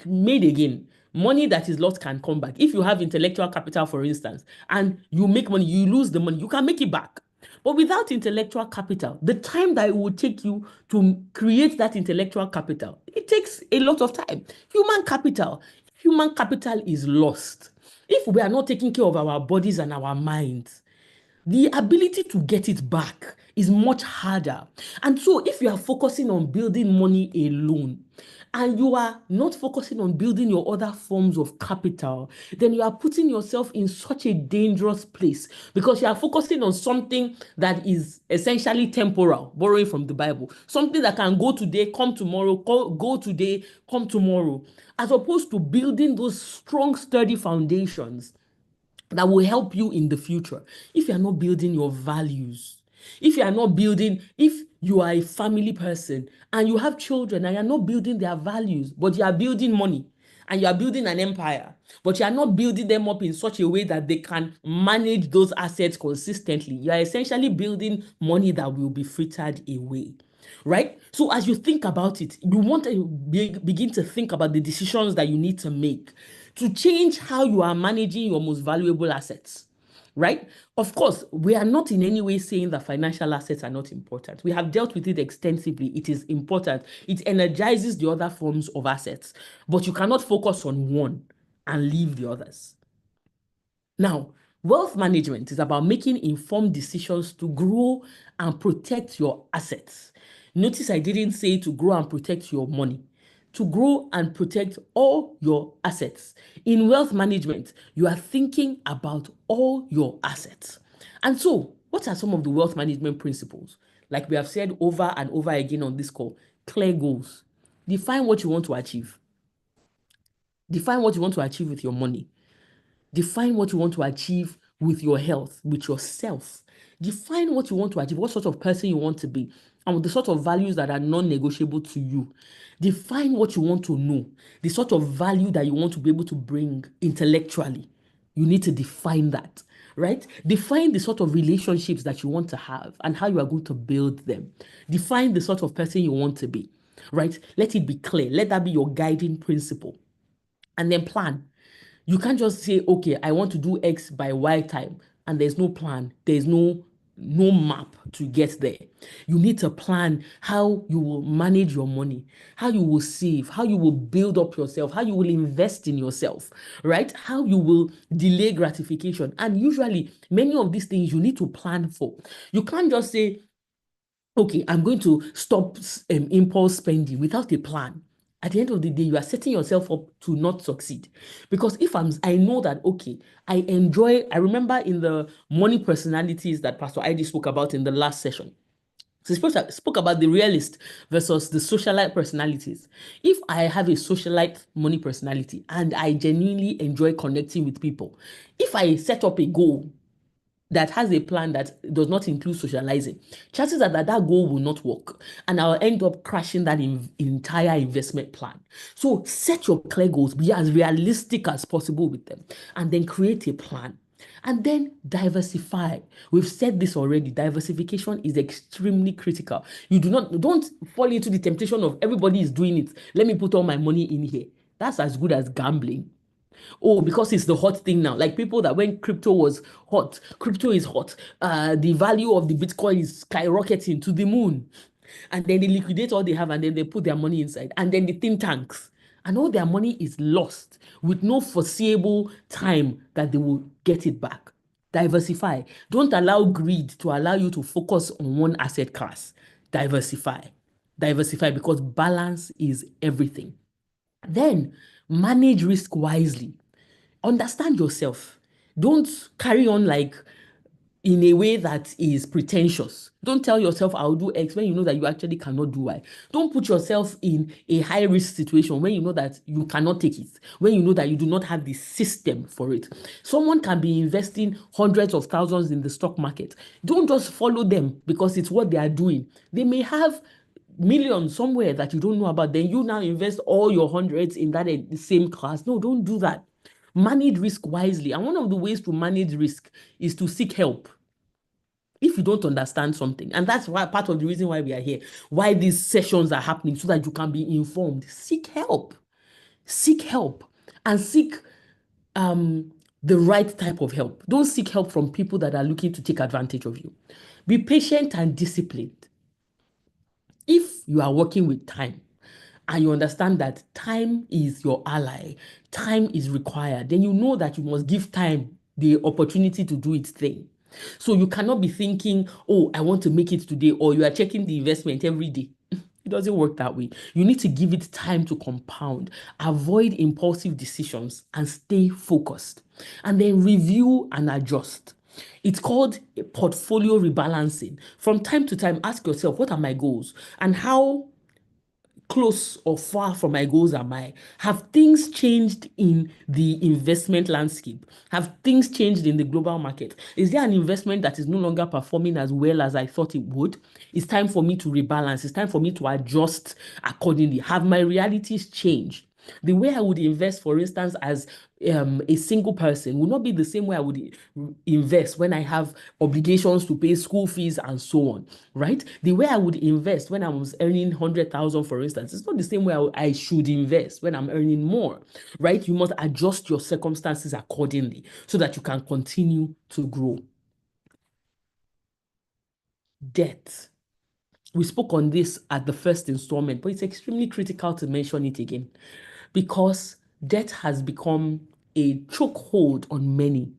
made again. Money that is lost can come back. If you have intellectual capital, for instance, and you make money, you lose the money, you can make it back. But without intellectual capital, the time that it would take you to create that intellectual capital, it takes a lot of time. Human capital is lost. If we are not taking care of our bodies and our minds, the ability to get it back is much harder. And so if you are focusing on building money alone and you are not focusing on building your other forms of capital, then you are putting yourself in such a dangerous place, because you are focusing on something that is essentially temporal, borrowing from the Bible, something that can go today, come tomorrow, go today, come tomorrow, as opposed to building those strong, sturdy foundations that will help you in the future. If you are not building your values, if you are a family person and you have children and you're not building their values, but you are building money and you are building an empire, but you are not building them up in such a way that they can manage those assets consistently, you are essentially building money that will be frittered away. Right? So as you think about it, you want to begin to think about the decisions that you need to make to change how you are managing your most valuable assets. Right? Of course, we are not in any way saying that financial assets are not important. We have dealt with it extensively. It is important. It energizes the other forms of assets, but you cannot focus on one and leave the others. Now, Wealth management is about making informed decisions to grow and protect your assets. Notice I didn't say to grow and protect your money. To grow and protect all your assets. In wealth management, you are thinking about all your assets. And so, what are some of the wealth management principles? Like we have said over and over again on this call, clear goals. Define what you want to achieve. Define what you want to achieve with your money. Define what you want to achieve with your health, with yourself. Define what you want to achieve, what sort of person you want to be, and the sort of values that are non-negotiable to you. Define what you want to know, the sort of value that you want to be able to bring intellectually. You need to define that, right? Define the sort of relationships that you want to have and how you are going to build them. Define the sort of person you want to be, right? Let it be clear. Let that be your guiding principle. And then plan. You can't just say, okay, I want to do X by Y time, and there's no plan, there's no map to get there. You need to plan how you will manage your money, how you will save, how you will build up yourself, how you will invest in yourself, right? How you will delay gratification. And usually, many of these things you need to plan for. You can't just say, okay, I'm going to stop impulse spending without a plan. At the end of the day, you are setting yourself up to not succeed. Because if I know that, okay, I remember in the money personalities that Pastor Heidi spoke about in the last session. So he spoke about the realist versus the socialite personalities. If I have a socialite money personality and I genuinely enjoy connecting with people, if I set up a goal that has a plan that does not include socializing, chances are that goal will not work and I'll end up crashing that entire investment plan. So set your clear goals, be as realistic as possible with them, and then create a plan. And then diversify. We've said this already. Diversification is extremely critical. Don't fall into the temptation of everybody is doing it. Let me put all my money in here. That's as good as gambling. Oh, because it's the hot thing now. Like people that when crypto was hot, crypto is hot. The value of the Bitcoin is skyrocketing to the moon. And then they liquidate all they have and then they put their money inside. And then the thing tanks. And all their money is lost with no foreseeable time that they will get it back. Diversify. Don't allow greed to allow you to focus on one asset class. Diversify. Diversify because balance is everything. Then manage risk wisely. Understand yourself. Don't carry on like in a way that is pretentious. Don't tell yourself I'll do X when you know that you actually cannot do Y. Don't put yourself in a high risk situation when you know that you cannot take it, when you know that you do not have the system for it. Someone can be investing hundreds of thousands in the stock market. Don't just follow them because it's what they are doing. They may have millions somewhere that you don't know about. Then you now invest all your hundreds in that same class. No, don't do that. Manage risk wisely. And one of the ways to manage risk is to seek help. If you don't understand something, and that's why part of the reason why we are here, why these sessions are happening, so that you can be informed. Seek help. Seek help. And seek the right type of help. Don't seek help from people that are looking to take advantage of you. Be patient and disciplined. If you are working with time, and you understand that time is your ally, time is required, then you know that you must give time the opportunity to do its thing. So you cannot be thinking, oh, I want to make it today, or you are checking the investment every day. It doesn't work that way. You need to give it time to compound, avoid impulsive decisions, and stay focused. And then review and adjust. It's called a portfolio rebalancing. From time to time, ask yourself, what are my goals? And how close or far from my goals am I? Have things changed in the investment landscape? Have things changed in the global market? Is there an investment that is no longer performing as well as I thought it would? It's time for me to rebalance. It's time for me to adjust accordingly. Have my realities changed? The way I would invest, for instance, as a single person will not be the same way I would invest when I have obligations to pay school fees and so on, right? The way I would invest when I was earning 100,000, for instance, it's not the same way I should invest when I'm earning more, right? You must adjust your circumstances accordingly so that you can continue to grow. Debt. We spoke on this at the first installment, but it's extremely critical to mention it again because debt has become a chokehold on many.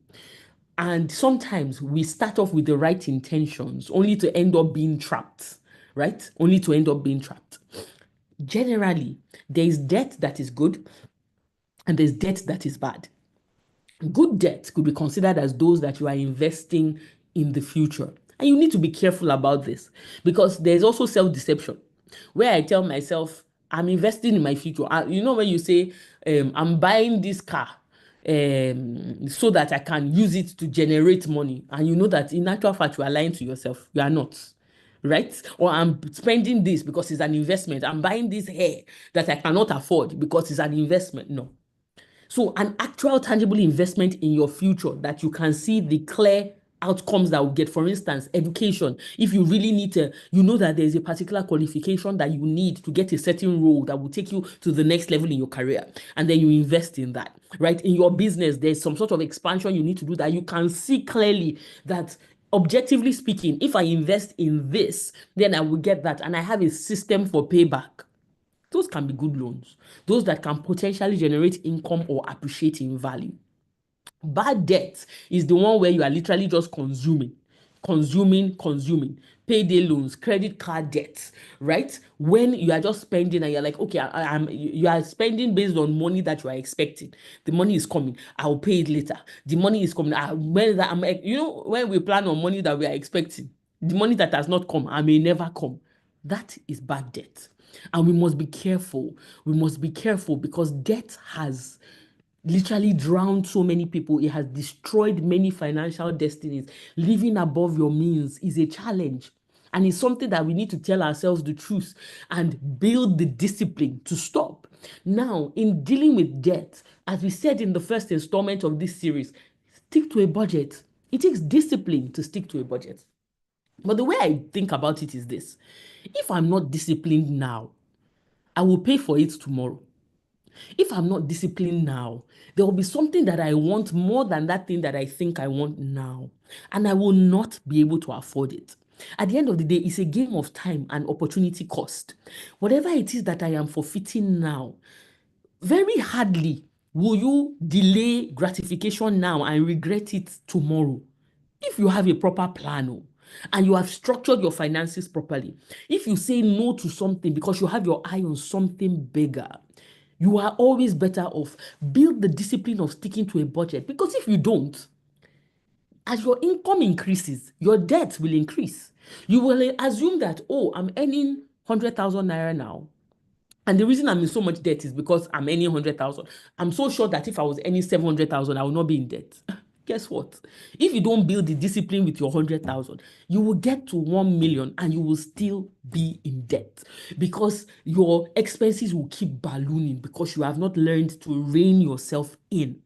And sometimes we start off with the right intentions only to end up being trapped, right? Only to end up being trapped. Generally, there is debt that is good and there's debt that is bad. Good debt could be considered as those that you are investing in the future. And you need to be careful about this because there's also self-deception where I tell myself, I'm investing in my future. You know, when you say, I'm buying this car so that I can use it to generate money. And you know that in actual fact, you are lying to yourself. You are not. Right? Or I'm spending this because it's an investment. I'm buying this hair that I cannot afford because it's an investment. No. So an actual tangible investment in your future that you can see the clear outcomes that will get. For instance, education. If you really need to, you know that there's a particular qualification that you need to get a certain role that will take you to the next level in your career. And then you invest in that, right? In your business, there's some sort of expansion you need to do that you can see clearly that objectively speaking, if I invest in this, then I will get that. And I have a system for payback. Those can be good loans, those that can potentially generate income or appreciate in value. Bad debt is the one where you are literally just consuming. Payday loans, credit card debts, right? When you are just spending and you're like, okay, you are spending based on money that you are expecting. The money is coming. I'll pay it later. The money is coming. When we plan on money that we are expecting, the money that has not come, I may never come. That is bad debt. And we must be careful. We must be careful because debt has literally drowned so many people. It has destroyed many financial destinies. Living above your means is a challenge. And it's something that we need to tell ourselves the truth and build the discipline to stop. Now, in dealing with debt, as we said in the first installment of this series, stick to a budget. It takes discipline to stick to a budget. But the way I think about it is this. If I'm not disciplined now, I will pay for it tomorrow. If I'm not disciplined now, there will be something that I want more than that thing that I think I want now. And I will not be able to afford it. At the end of the day, it's a game of time and opportunity cost. Whatever it is that I am forfeiting now, very hardly will you delay gratification now and regret it tomorrow. If you have a proper plan and you have structured your finances properly, if you say no to something because you have your eye on something bigger, you are always better off. Build the discipline of sticking to a budget, because if you don't, as your income increases, your debt will increase. You will assume that, oh, I'm earning 100,000 naira now. And the reason I'm in so much debt is because I'm earning 100,000. I'm so sure that if I was earning 700,000, I will not be in debt. Guess what? If you don't build the discipline with your 100,000, you will get to 1 million and you will still be in debt because your expenses will keep ballooning because you have not learned to rein yourself in.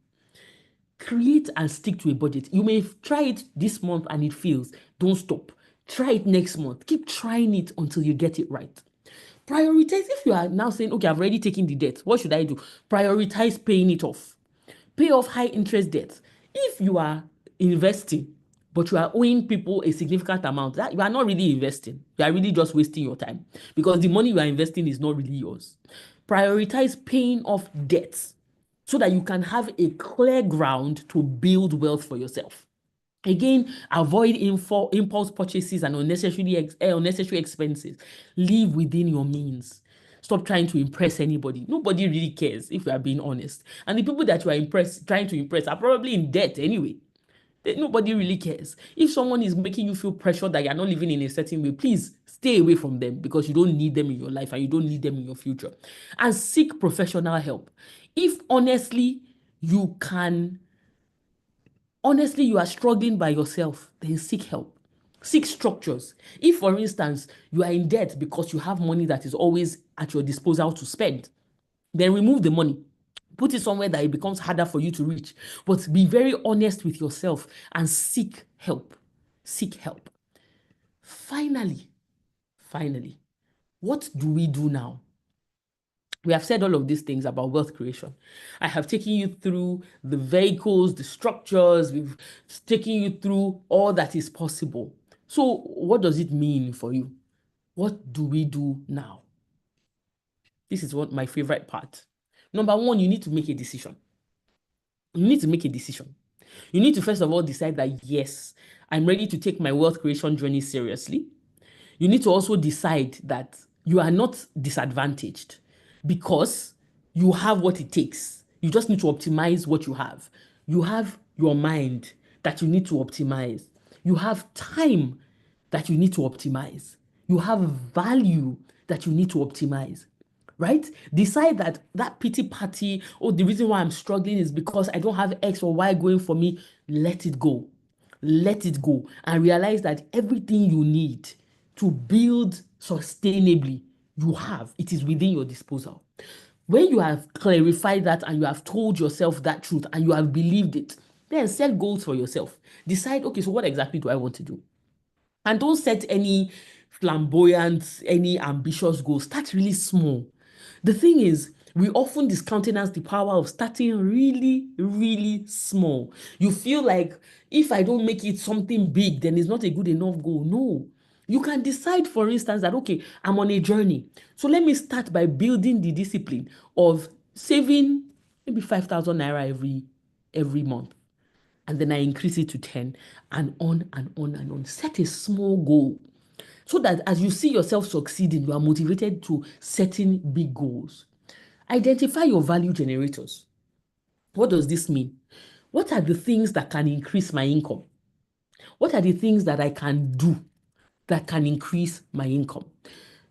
Create and stick to a budget. You may try it this month and it fails. Don't stop. Try it next month. Keep trying it until you get it right. Prioritize. If you are now saying, okay, I've already taken the debt, what should I do? Prioritize paying it off. Pay off high interest debt. If you are investing, but you are owing people a significant amount, that you are not really investing. You are really just wasting your time because the money you are investing is not really yours. Prioritize paying off debts so that you can have a clear ground to build wealth for yourself. Again, avoid impulse purchases and unnecessary expenses. Live within your means. Stop trying to impress anybody. Nobody really cares if you are being honest. And the people that you are trying to impress are probably in debt anyway. Nobody really cares. If someone is making you feel pressure that you're not living in a certain way, please stay away from them because you don't need them in your life and you don't need them in your future. And seek professional help. If honestly you are struggling by yourself, then seek help. Seek structures. If, for instance, you are in debt because you have money that is always at your disposal to spend, then remove the money. Put it somewhere that it becomes harder for you to reach. But be very honest with yourself and seek help. Seek help. Finally, what do we do now? We have said all of these things about wealth creation. I have taken you through the vehicles, the structures. We've taken you through all that is possible. So what does it mean for you? What do we do now? This is my favorite part. Number one, you need to make a decision. You need to make a decision. You need to first of all decide that, yes, I'm ready to take my wealth creation journey seriously. You need to also decide that you are not disadvantaged because you have what it takes. You just need to optimize what you have. You have your mind that you need to optimize. You have time that you need to optimize. You have value that you need to optimize, right? Decide that that pity party, oh, the reason why I'm struggling is because I don't have X or Y going for me. Let it go. Let it go and realize that everything you need to build sustainably, you have. It is within your disposal. When you have clarified that and you have told yourself that truth and you have believed it, then set goals for yourself. Decide, okay, so what exactly do I want to do? And don't set any flamboyant, any ambitious goals. Start really small. The thing is, we often discountenance the power of starting really, really small. You feel like if I don't make it something big, then it's not a good enough goal. No. You can decide, for instance, that, okay, I'm on a journey. So let me start by building the discipline of saving maybe 5,000 naira every month. And then I increase it to 10 and on and on and on. Set a small goal so that as you see yourself succeeding, you are motivated to setting big goals. Identify your value generators. What does this mean? What are the things that can increase my income? What are the things that I can do that can increase my income?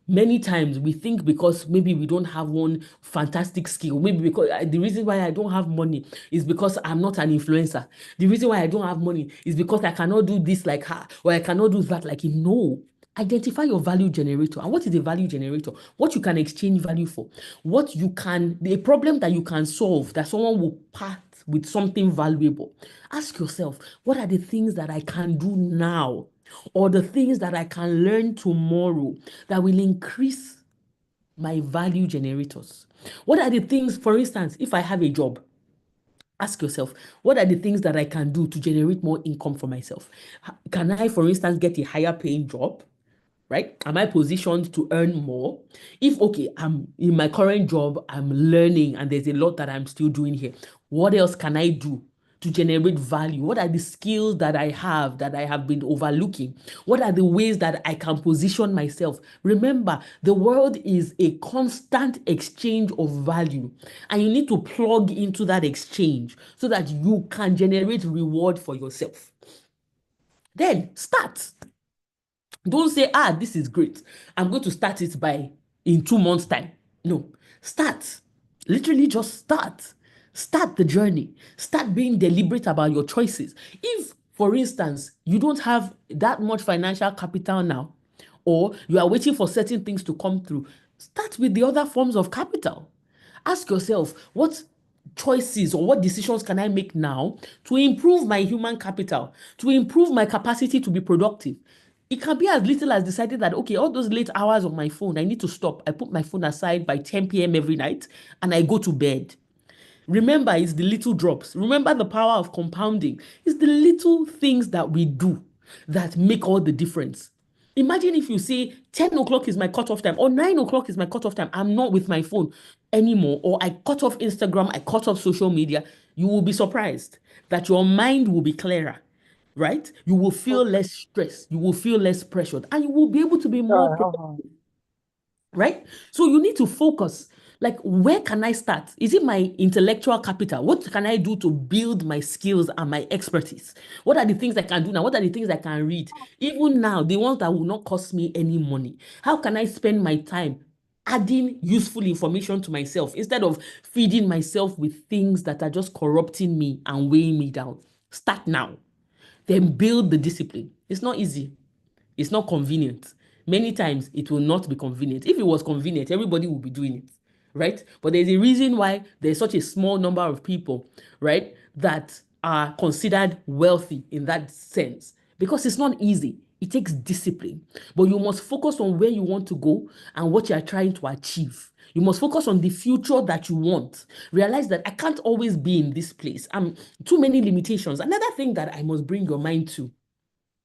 Many times we think because maybe we don't have one fantastic skill, maybe because the reason why I don't have money is because I'm not an influencer. The reason why I don't have money is because I cannot do this like her or I cannot do that like him. No. Identify your value generator. And what is a value generator? What you can exchange value for. What you can, the problem that you can solve, that someone will part with something valuable. Ask yourself, what are the things that I can do now? Or the things that I can learn tomorrow that will increase my value generators? What are the things, for instance, if I have a job, ask yourself, what are the things that I can do to generate more income for myself? Can I, for instance, get a higher paying job? Right? Am I positioned to earn more? If, okay, I'm in my current job, I'm learning and there's a lot that I'm still doing here. What else can I do to generate value? What are the skills that I have been overlooking? What are the ways that I can position myself? Remember, the world is a constant exchange of value, and you need to plug into that exchange so that you can generate reward for yourself. Then start. Don't say, this is great. I'm going to start it in 2 months' time. No, start. Literally just start. Start the journey. Start being deliberate about your choices. If, for instance, you don't have that much financial capital now, or you are waiting for certain things to come through, start with the other forms of capital. Ask yourself, what choices or what decisions can I make now to improve my human capital, to improve my capacity to be productive? It can be as little as deciding that, okay, all those late hours on my phone, I need to stop. I put my phone aside by 10 p.m. every night and I go to bed. Remember, it's the little drops. Remember the power of compounding. It's the little things that we do that make all the difference. Imagine if you say 10 o'clock is my cutoff time or 9 o'clock is my cutoff time. I'm not with my phone anymore, or I cut off Instagram, I cut off social media. You will be surprised that your mind will be clearer, right? You will feel less stressed. You will feel less pressured, and you will be able to be more productive, right? So you need to focus. Like, where can I start? Is it my intellectual capital? What can I do to build my skills and my expertise? What are the things I can do now? What are the things I can read? Even now, the ones that will not cost me any money. How can I spend my time adding useful information to myself instead of feeding myself with things that are just corrupting me and weighing me down? Start now. Then build the discipline. It's not easy. It's not convenient. Many times it will not be convenient. If it was convenient, everybody would be doing it, right? But there's a reason why there's such a small number of people, right, that are considered wealthy in that sense, because it's not easy. It takes discipline, but you must focus on where you want to go and what you are trying to achieve. You must focus on the future that you want. Realize that I can't always be in this place. Too many limitations. Another thing that I must bring your mind to,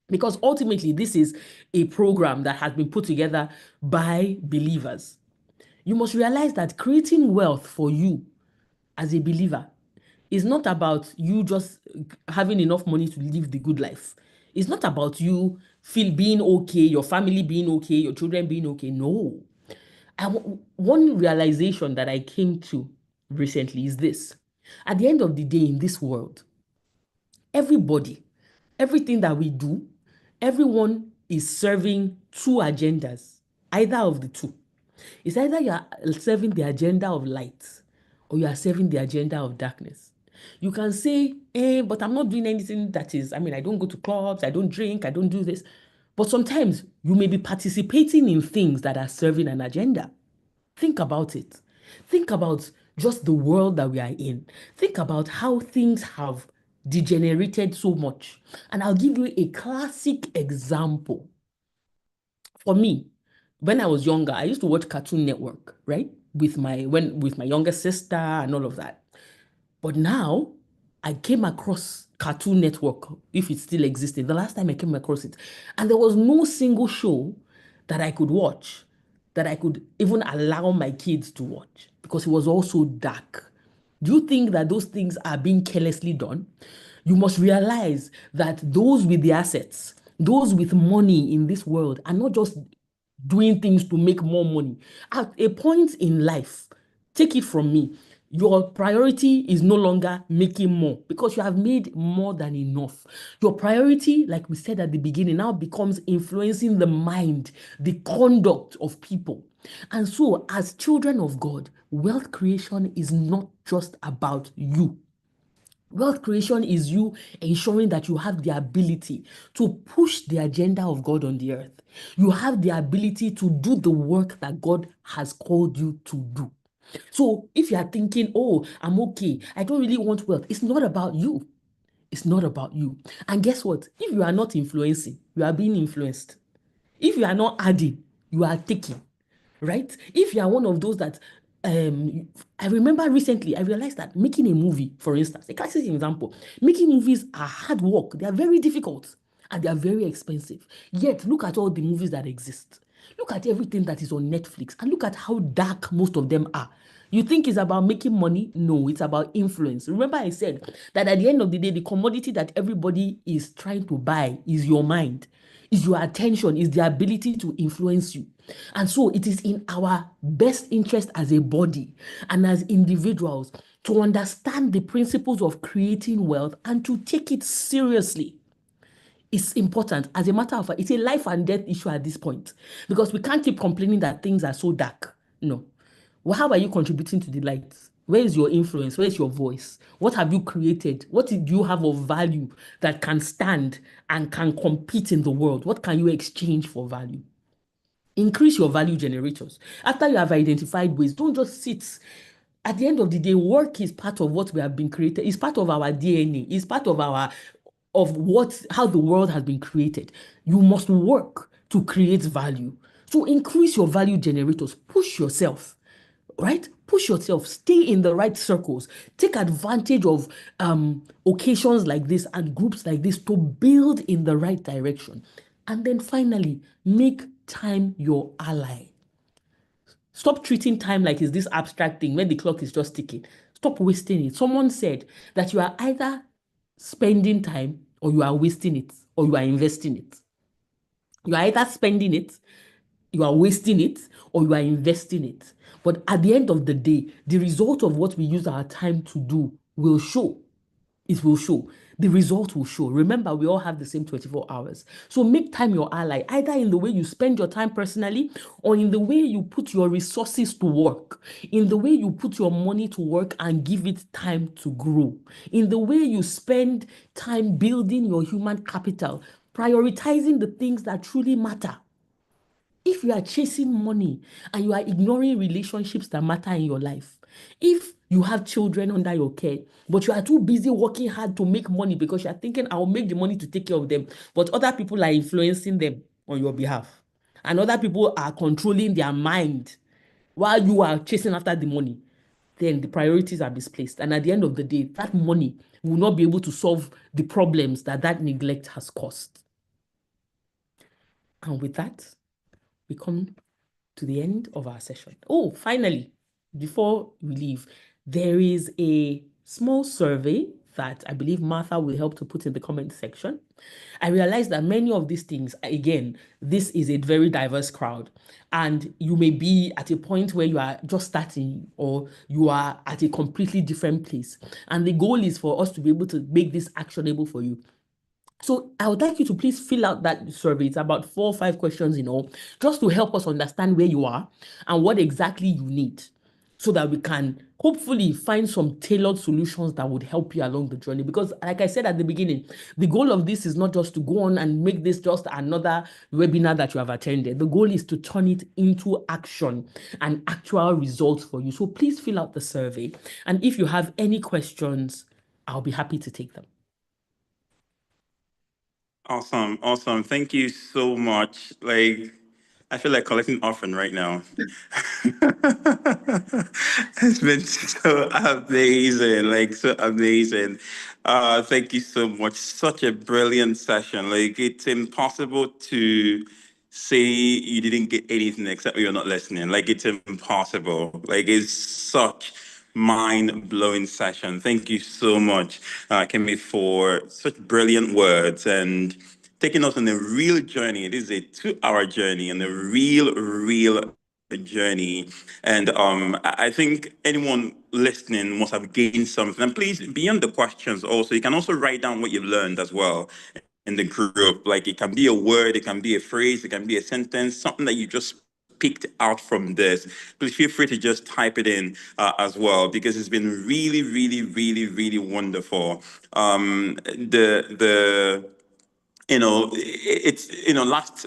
because ultimately this is a program that has been put together by believers. You must realize that creating wealth for you as a believer It's not about you just having enough money to live the good life. It's not about you being okay, your family being okay, your children being okay. No. One realization that I came to recently is this. At the end of the day in this world, everybody, everything that we do, everyone is serving two agendas, either of the two. It's either you are serving the agenda of light or you are serving the agenda of darkness. You can say, but I'm not doing anything that is, I don't go to clubs, I don't drink, I don't do this. But sometimes you may be participating in things that are serving an agenda. Think about it. Think about just the world that we are in. Think about how things have degenerated so much. And I'll give you a classic example. For me, when I was younger, I used to watch Cartoon Network, right? With my younger sister and all of that. But now I came across Cartoon Network, if it still existed, the last time I came across it. And there was no single show that I could watch that I could even allow my kids to watch because it was all so dark. Do you think that those things are being carelessly done? You must realize that those with the assets, those with money in this world are not just doing things to make more money. At a point in life, take it from me, your priority is no longer making more because you have made more than enough. Your priority, like we said at the beginning, now becomes influencing the mind, the conduct of people. And so, as children of God, wealth creation is not just about you. Wealth creation is you ensuring that you have the ability to push the agenda of God on the earth. You have the ability to do the work that God has called you to do. So if you are thinking, oh, I'm okay, I don't really want wealth, it's not about you. It's not about you. And guess what? If you are not influencing, you are being influenced. If you are not adding, you are taking, right? If you are one of those that, I remember recently, I realized that making a movie, for instance, a classic example, making movies are hard work. They are very difficult and they are very expensive. Yet, look at all the movies that exist. Look at everything that is on Netflix and look at how dark most of them are. You think it's about making money? No, it's about influence. Remember I said that at the end of the day, the commodity that everybody is trying to buy is your mind, is your attention, is the ability to influence you. And so it is in our best interest as a body and as individuals to understand the principles of creating wealth and to take it seriously. It's important. As a matter of fact, it's a life and death issue at this point because we can't keep complaining that things are so dark. No. Well, how are you contributing to the light? Where is your influence? Where is your voice? What have you created? What do you have of value that can stand and can compete in the world? What can you exchange for value? Increase your value generators. After you have identified ways, don't just sit. At the end of the day, work is part of what we have been created. It's part of our DNA. It's part of how the world has been created. You must work to create value. So increase your value generators. Push yourself, right? Push yourself. Stay in the right circles. Take advantage of occasions like this and groups like this to build in the right direction. And then finally, make time your ally. Stop treating time like it's this abstract thing when the clock is just ticking. Stop wasting it. Someone said that you are either spending time or you are wasting it or you are investing it. You are either spending it, you are wasting it, or you are investing it. But at the end of the day, the result of what we use our time to do will show. It will show. The result will show. Remember, we all have the same 24 hours. So make time your ally, either in the way you spend your time personally or in the way you put your resources to work, in the way you put your money to work and give it time to grow, in the way you spend time building your human capital, prioritizing the things that truly matter. If you are chasing money and you are ignoring relationships that matter in your life, if you have children under your care, but you are too busy working hard to make money because you are thinking, I'll make the money to take care of them, but other people are influencing them on your behalf, and other people are controlling their mind while you are chasing after the money, then the priorities are misplaced. And at the end of the day, that money will not be able to solve the problems that neglect has caused. And with that, we come to the end of our session. Oh, finally, before we leave, there is a small survey that I believe Martha will help to put in the comment section. I realized that many of these things, again, this is a very diverse crowd. And you may be at a point where you are just starting or you are at a completely different place. And the goal is for us to be able to make this actionable for you. So I would like you to please fill out that survey. It's about 4 or 5 questions in all, just to help us understand where you are and what exactly you need, so that we can hopefully find some tailored solutions that would help you along the journey. Because like I said at the beginning, the goal of this is not just to go on and make this just another webinar that you have attended. The goal is to turn it into action and actual results for you. So please fill out the survey. And if you have any questions, I'll be happy to take them. Awesome, awesome. Thank you so much. Like, I feel like collecting offering right now. It's been so amazing, like so amazing. Thank you so much. Such a brilliant session. Like, it's impossible to say you didn't get anything except you're not listening. Like, it's impossible. Like, it's such mind-blowing session. Thank you so much, Kemi, for such brilliant words and taking us on a real journey. It is a 2-hour journey and a real journey. And I think anyone listening must have gained something. And please, beyond the questions also, you can also write down what you've learned as well in the group. Like, it can be a word, it can be a phrase, it can be a sentence, something that you just picked out from this. Please feel free to just type it in as well, because it's been really wonderful. The it's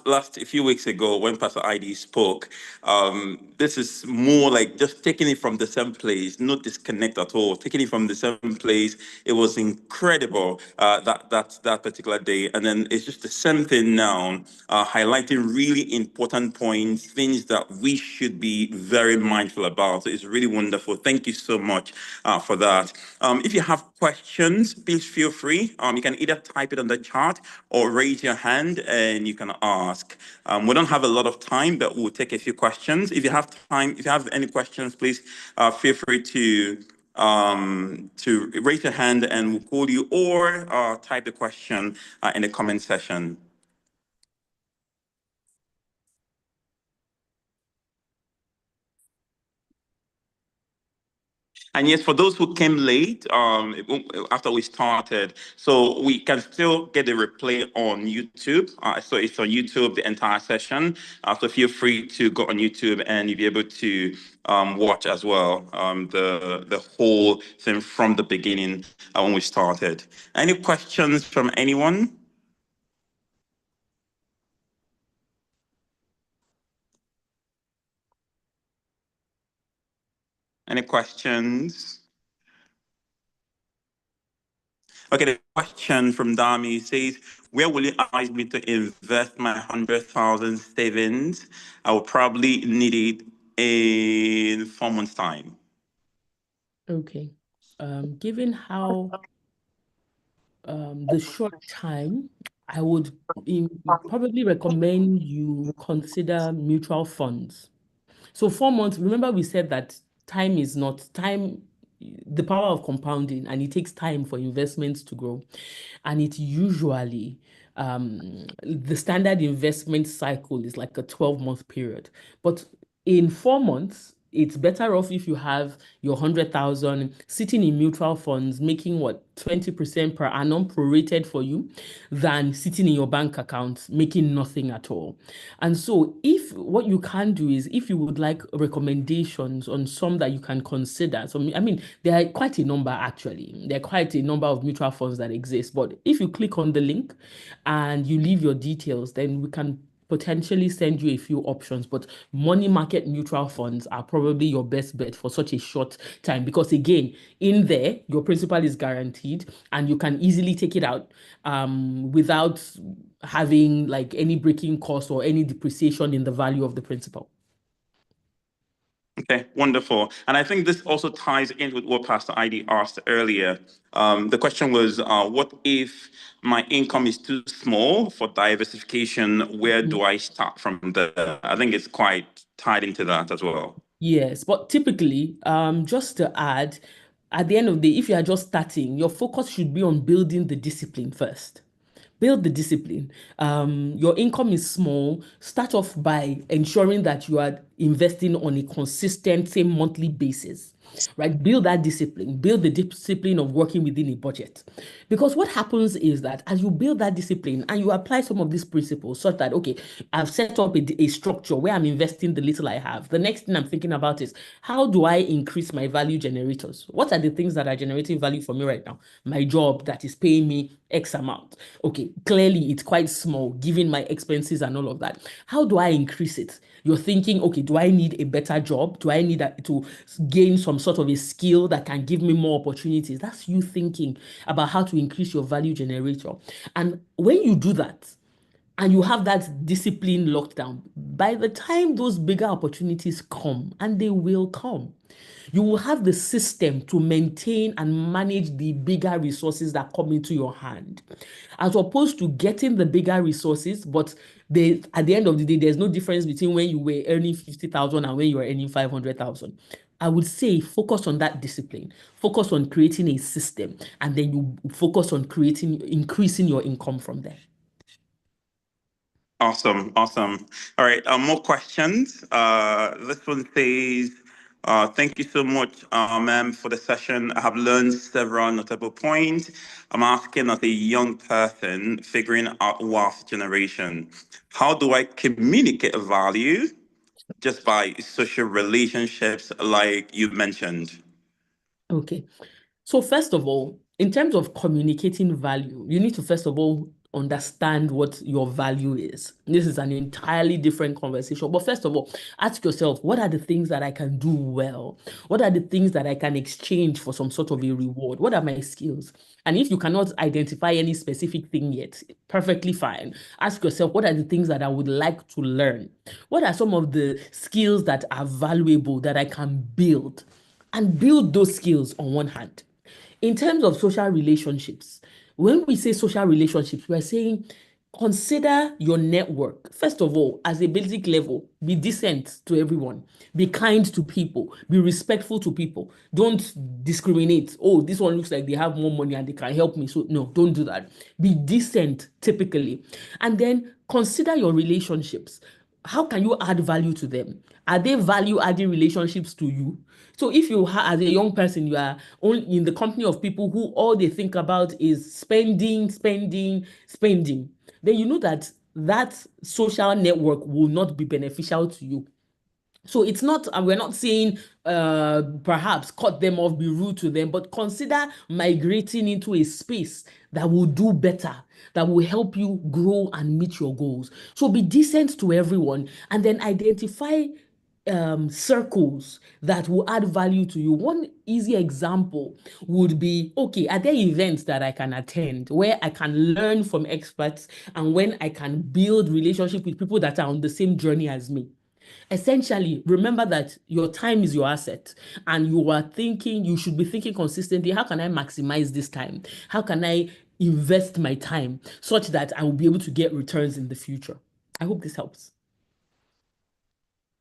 last a few weeks ago when Pastor ID spoke, this is more like just taking it from the same place, not disconnect at all, taking it from the same place. It was incredible that particular day. And then it's just the same thing now, highlighting really important points, things that we should be very mindful about. So it's really wonderful. Thank you so much for that. If you have questions, please feel free. You can either type it on the chat or raise your hand and you can ask. We don't have a lot of time, but we'll take a few questions. If you have time, if you have any questions, please feel free to raise your hand and we'll call you, or type the question in the comment section. And yes, for those who came late, after we started, so we can still get the replay on YouTube. So it's on YouTube, the entire session. So feel free to go on YouTube and you'll be able to watch as well the whole thing from the beginning when we started. Any questions from anyone? Any questions? Okay, the question from Dami says, where will you advise me to invest my 100,000 savings? I will probably need it in 4 months' time. Okay. Given how the short time, I would probably recommend you consider mutual funds. So 4 months, remember we said that time is not time, the power of compounding, and it takes time for investments to grow. And it usually, the standard investment cycle is like a 12-month period. But in 4 months, it's better off if you have your 100,000 sitting in mutual funds, making what, 20% per annum prorated for you, than sitting in your bank account making nothing at all. And so if what you can do is, if you would like recommendations on some that you can consider, so I mean, there are quite a number actually. There are quite a number of mutual funds that exist. But if you click on the link and you leave your details, then we can potentially send you a few options. But money market mutual funds are probably your best bet for such a short time, because again, in there your principal is guaranteed and you can easily take it out without having like any breaking cost or any depreciation in the value of the principal. Okay, wonderful. And I think this also ties in with what Pastor ID asked earlier. The question was, what if my income is too small for diversification? Where do I start from there? I think it's quite tied into that as well. Yes, but typically, just to add, at the end of the day, if you are just starting, your focus should be on building the discipline first. Build the discipline. Your income is small. Start off by ensuring that you are investing on a consistent, same monthly basis, right? Build that discipline. Build the discipline of working within a budget. Because what happens is that as you build that discipline and you apply some of these principles, such that, okay, I've set up a structure where I'm investing the little I have. The next thing I'm thinking about is, how do I increase my value generators? What are the things that are generating value for me right now? My job that is paying me X amount. Okay, clearly it's quite small given my expenses and all of that. How do I increase it? You're thinking, okay, do I need a better job? Do I need to gain some sort of a skill that can give me more opportunities? That's you thinking about how to increase your value generator. And when you do that, and you have that discipline locked down, by the time those bigger opportunities come, and they will come, you will have the system to maintain and manage the bigger resources that come into your hand, as opposed to getting the bigger resources, but at the end of the day, there's no difference between when you were earning 50,000 and when you were earning 500,000. I would say focus on that discipline, focus on creating a system, and then you focus on increasing your income from there. Awesome. All right, more questions. This one says, thank you so much, ma'am, for the session. I have learned several notable points. I'm asking as a young person figuring out wealth generation, how do I communicate value just by social relationships like you mentioned? Okay. So first of all, in terms of communicating value, you need to first of all understand what your value is. This is an entirely different conversation. But first of all, ask yourself, what are the things that I can do well? What are the things that I can exchange for some sort of a reward? What are my skills? And if you cannot identify any specific thing yet, perfectly fine. Ask yourself, what are the things that I would like to learn? What are some of the skills that are valuable that I can build? And build those skills on one hand. In terms of social relationships, when we say social relationships, we're saying consider your network. First of all, as a basic level, be decent to everyone, be kind to people, be respectful to people. Don't discriminate. Oh, this one looks like they have more money and they can help me. So, no, don't do that. Be decent typically. And then consider your relationships. How can you add value to them? Are they value adding relationships to you? So if you as a young person, you are only in the company of people who all they think about is spending, then you know that that social network will not be beneficial to you. So it's not, we're not saying perhaps cut them off, be rude to them, but consider migrating into a space that will do better, that will help you grow and meet your goals. So be decent to everyone and then identify circles that will add value to you. One easy example would be, okay, are there events that I can attend where I can learn from experts and when I can build relationship with people that are on the same journey as me? Essentially, remember that your time is your asset and you should be thinking consistently, how can I maximize this time? How can I invest my time such that I will be able to get returns in the future? I hope this helps.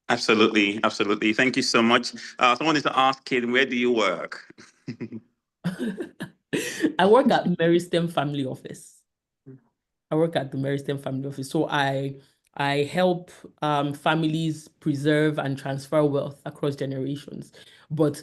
Absolutely. Thank you so much. Someone is asking, where do you work? I work at Meristem Family Office. I work at the Meristem Family Office. So I help families preserve and transfer wealth across generations. But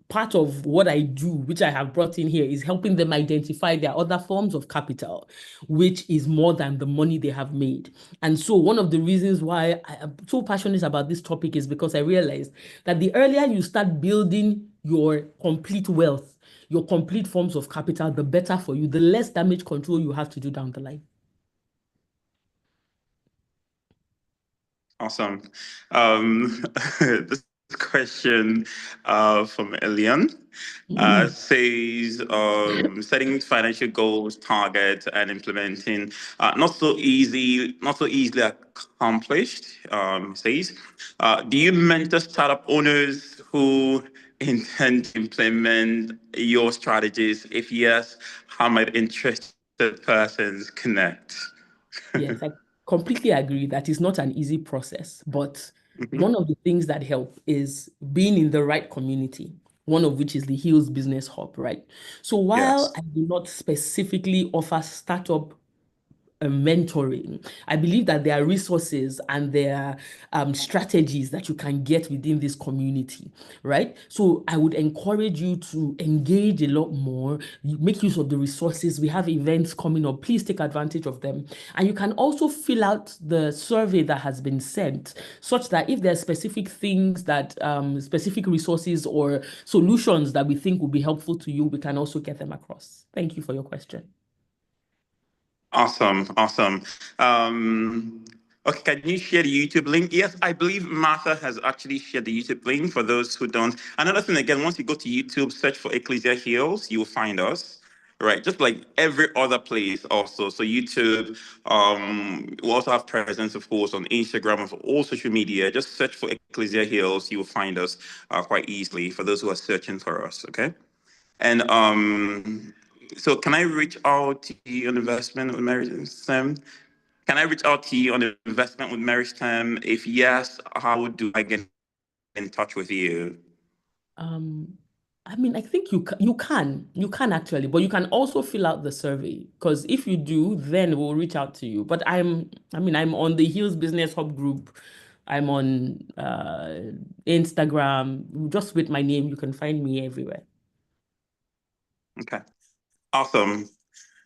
part of what I do, which I have brought in here, is helping them identify their other forms of capital, which is more than the money they have made. And so one of the reasons why I am so passionate about this topic is because I realized that the earlier you start building your complete wealth, your complete forms of capital, the better for you, the less damage control you have to do down the line. Awesome. This question from Elian says setting financial goals, targets, and implementing not so easily accomplished. Says, do you mentor startup owners who intend to implement your strategies? If yes, how might interested persons connect? Yes, I completely agree that it's not an easy process, but one of the things that help is being in the right community. one of which is the Hills Business Hub, right? So while Yes. I do not specifically offer startup mentoring, I believe that there are resources and there are strategies that you can get within this community, right? So I would encourage you to engage a lot more, make use of the resources. We have events coming up. Please take advantage of them. And you can also fill out the survey that has been sent, such that if there are specific things that, specific resources or solutions that we think will be helpful to you, we can also get them across. Thank you for your question. Awesome, awesome. Okay, can you share the YouTube link? Yes, I believe Martha has actually shared the YouTube link for those who don't. Another thing, again, once you go to YouTube, search for Ecclesia Hills, you will find us, right? Just like every other place also. So YouTube, we also have presence, of course, on Instagram and for all social media. Just search for Ecclesia Hills, you will find us quite easily for those who are searching for us, okay? And so can I reach out to you on investment with Mary Sam? Can I reach out to you on investment with Mary Sam? If yes, how do I get in touch with you? I mean, I think you can actually, but you can also fill out the survey, because if you do, then we'll reach out to you. But I'm on the Hills Business Hub group. I'm on Instagram. Just with my name, you can find me everywhere. Okay, awesome.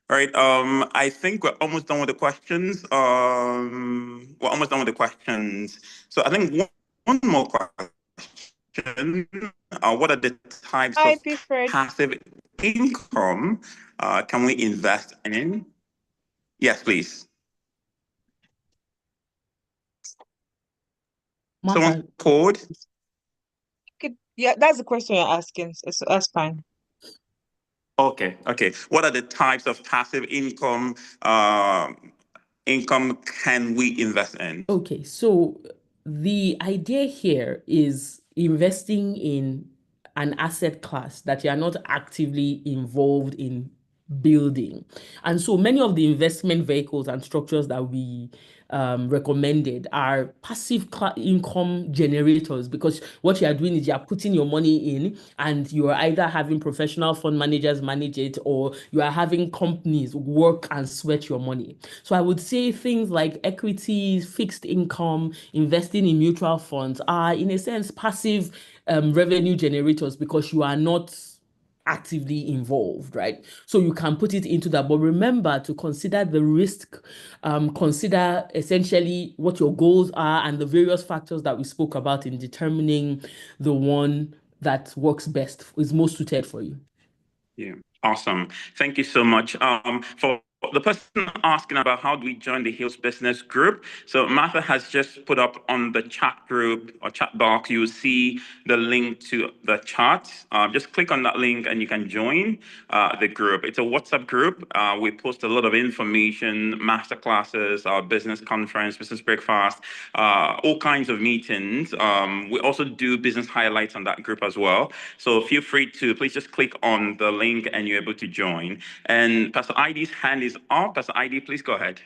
All right. I think we're almost done with the questions. We're almost done with the questions. So I think one more question. What are the types Hi, of Preferred. passive income can we invest in? Yes, please. Someone Martha. called. Yeah, that's the question you're asking. So that's fine. Okay, okay. What are the types of passive income can we invest in? Okay, so the idea here is investing in an asset class that you are not actively involved in building. And so many of the investment vehicles and structures that we recommended are passive income generators, because what you are doing is you are putting your money in and you are either having professional fund managers manage it, or you are having companies work and sweat your money. So I would say things like equities, fixed income, investing in mutual funds are in a sense passive revenue generators, because you are not actively involved, right? So you can put it into that, but remember to consider the risk, consider essentially what your goals are and the various factors that we spoke about in determining the one that works best, is most suited for you. Yeah, awesome. Thank you so much. For the person asking about how do we join the Hills Business Group, so Martha has just put up on the chat group or chat box, you will see the link to the chat. Just click on that link and you can join the group. It's a WhatsApp group. We post a lot of information, masterclasses, our business conference, business breakfast, all kinds of meetings. We also do business highlights on that group as well. So feel free to please just click on the link and you're able to join. And Pastor ID's hand is up. Pastor ID, please go ahead.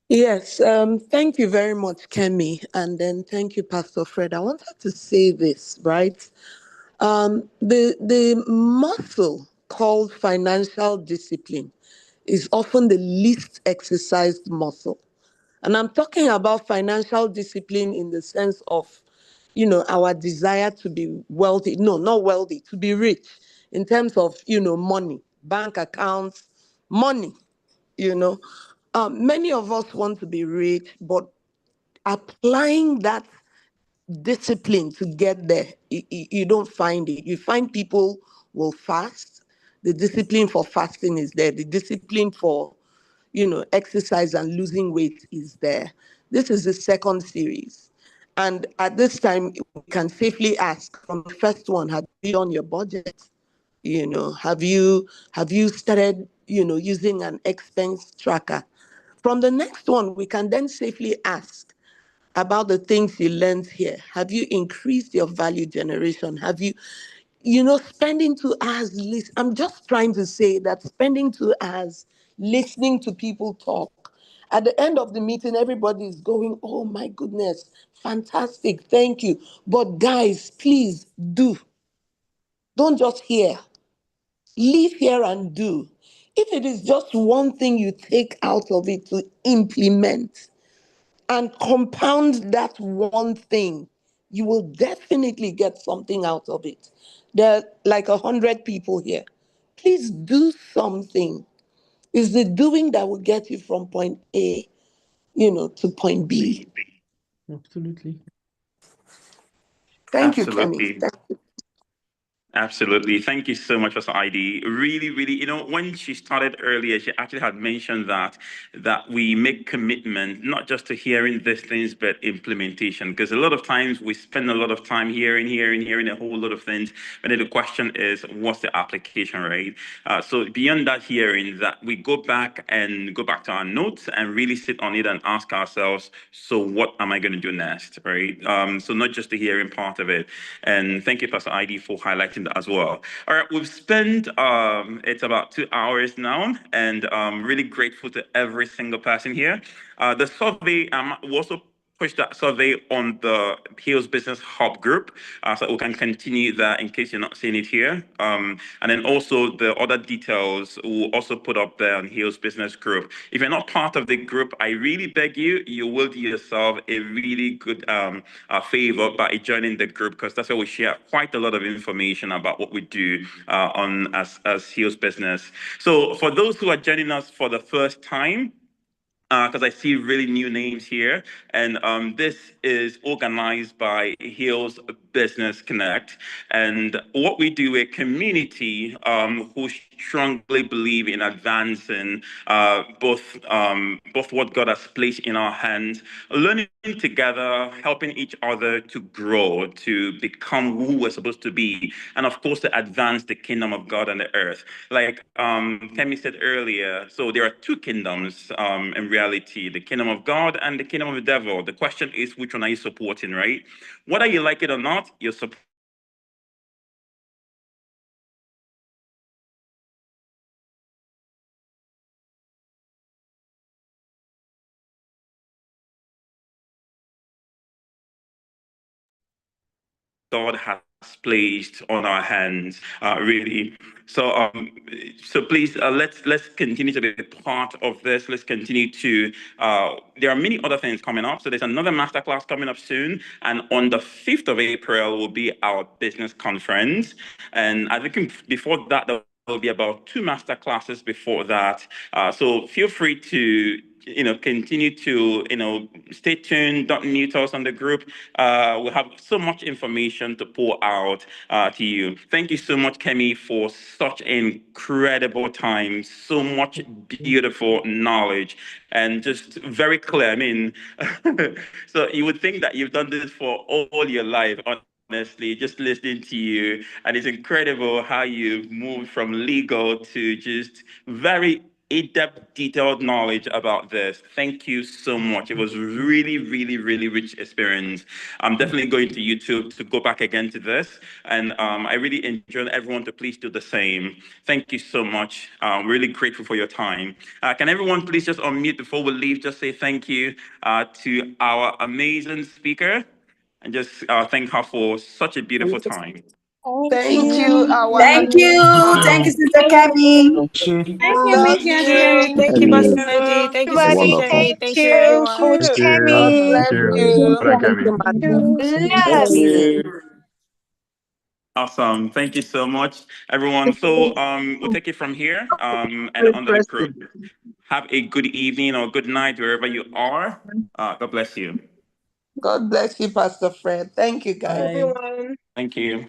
Yes, thank you very much, Kemi. And then thank you, Pastor Fred. I wanted to say this, right? The muscle called financial discipline is often the least exercised muscle. And I'm talking about financial discipline in the sense of, our desire to be wealthy. No, not wealthy, to be rich in terms of, money, bank accounts, money, you know. Many of us want to be rich, but applying that discipline to get there, you don't find it. You find people will fast. The discipline for fasting is there. The discipline for, exercise and losing weight is there. This is the second series. And at this time, we can safely ask from the first one, have you done your budget? Have you started, using an expense tracker? From the next one, we can then safely ask about the things you learned here. Have you increased your value generation? Have you, spending 2 hours, I'm just trying to say that spending 2 hours listening to people talk. At the end of the meeting, everybody is going, oh my goodness, fantastic, thank you. But guys, please do. Don't just hear. Leave here and do. If it is just one thing you take out of it to implement and compound that one thing, you will definitely get something out of it. There are like 100 people here. Please do something. It's the doing that will get you from point A, to point B. Absolutely. Thank you, Kemi. Absolutely. Absolutely. Thank you so much, Pastor ID. Really, really, when she started earlier, she actually had mentioned that we make commitment, not just to hearing these things, but implementation. Because a lot of times we spend a lot of time hearing a whole lot of things. But then the question is, what's the application, right? So beyond that hearing, that we go back to our notes and really sit on it and ask ourselves, so what am I going to do next, right? So not just the hearing part of it. And thank you, Pastor ID, for highlighting that as well. All right, we've spent it's about 2 hours now, and really grateful to every single person here. The survey we also push that survey on the Hills Business Hub group, so we can continue that in case you're not seeing it here. And then also the other details we'll also put up there on Hills Business Group. If you're not part of the group, I really beg you will do yourself a really good favor by joining the group, because that's where we share quite a lot of information about what we do on as Hills Business. So for those who are joining us for the first time, because I see really new names here. And this is organized by Hills Business Connect. And what we do, a community who strongly believe in advancing both what God has placed in our hands, learning together, helping each other to grow, to become who we're supposed to be, and of course to advance the kingdom of God on the earth. Like Kemi said earlier, so there are two kingdoms in reality, the kingdom of God and the kingdom of the devil. The question is, which one are you supporting, right? Whether you like it or not, you're supporting God has placed on our hands, really. So please let's continue to be part of this. Let's continue to. There are many other things coming up. So there's another masterclass coming up soon, and on the 5th of April will be our business conference. And I think before that, there will be about 2 masterclasses before that. So feel free to continue to stay tuned. Don't mute us on the group. We'll have so much information to pour out to you. Thank you so much, Kemi, for such incredible time, so much beautiful knowledge, and just very clear. I mean, so you would think that you've done this for all your life, honestly, just listening to you. And it's incredible how you've moved from legal to just very in-depth, detailed knowledge about this. Thank you so much. It was really, really, really rich experience. I'm definitely going to YouTube to go back again to this. And I really enjoyed everyone to please do the same. Thank you so much. I'm really grateful for your time. Can everyone please just unmute before we leave? Just say thank you to our amazing speaker, and just thank her for such a beautiful time. Thank you, our Thank you. Thank you, Sister Kemi. Thank you, love Miss you. Yasmin. Thank you, Pastor ID. Thank you, Sister Everybody, Kemi. thank Thank you, you. everyone. Coach God Kemi. bless you. Thank you, Madam. Thank Bless. you. Awesome. Thank you so much, everyone. So we'll take it from here and under the group. Have a good evening or good night wherever you are. God bless you. God bless you, Pastor Fred. Thank you, guys. Everyone. Thank you.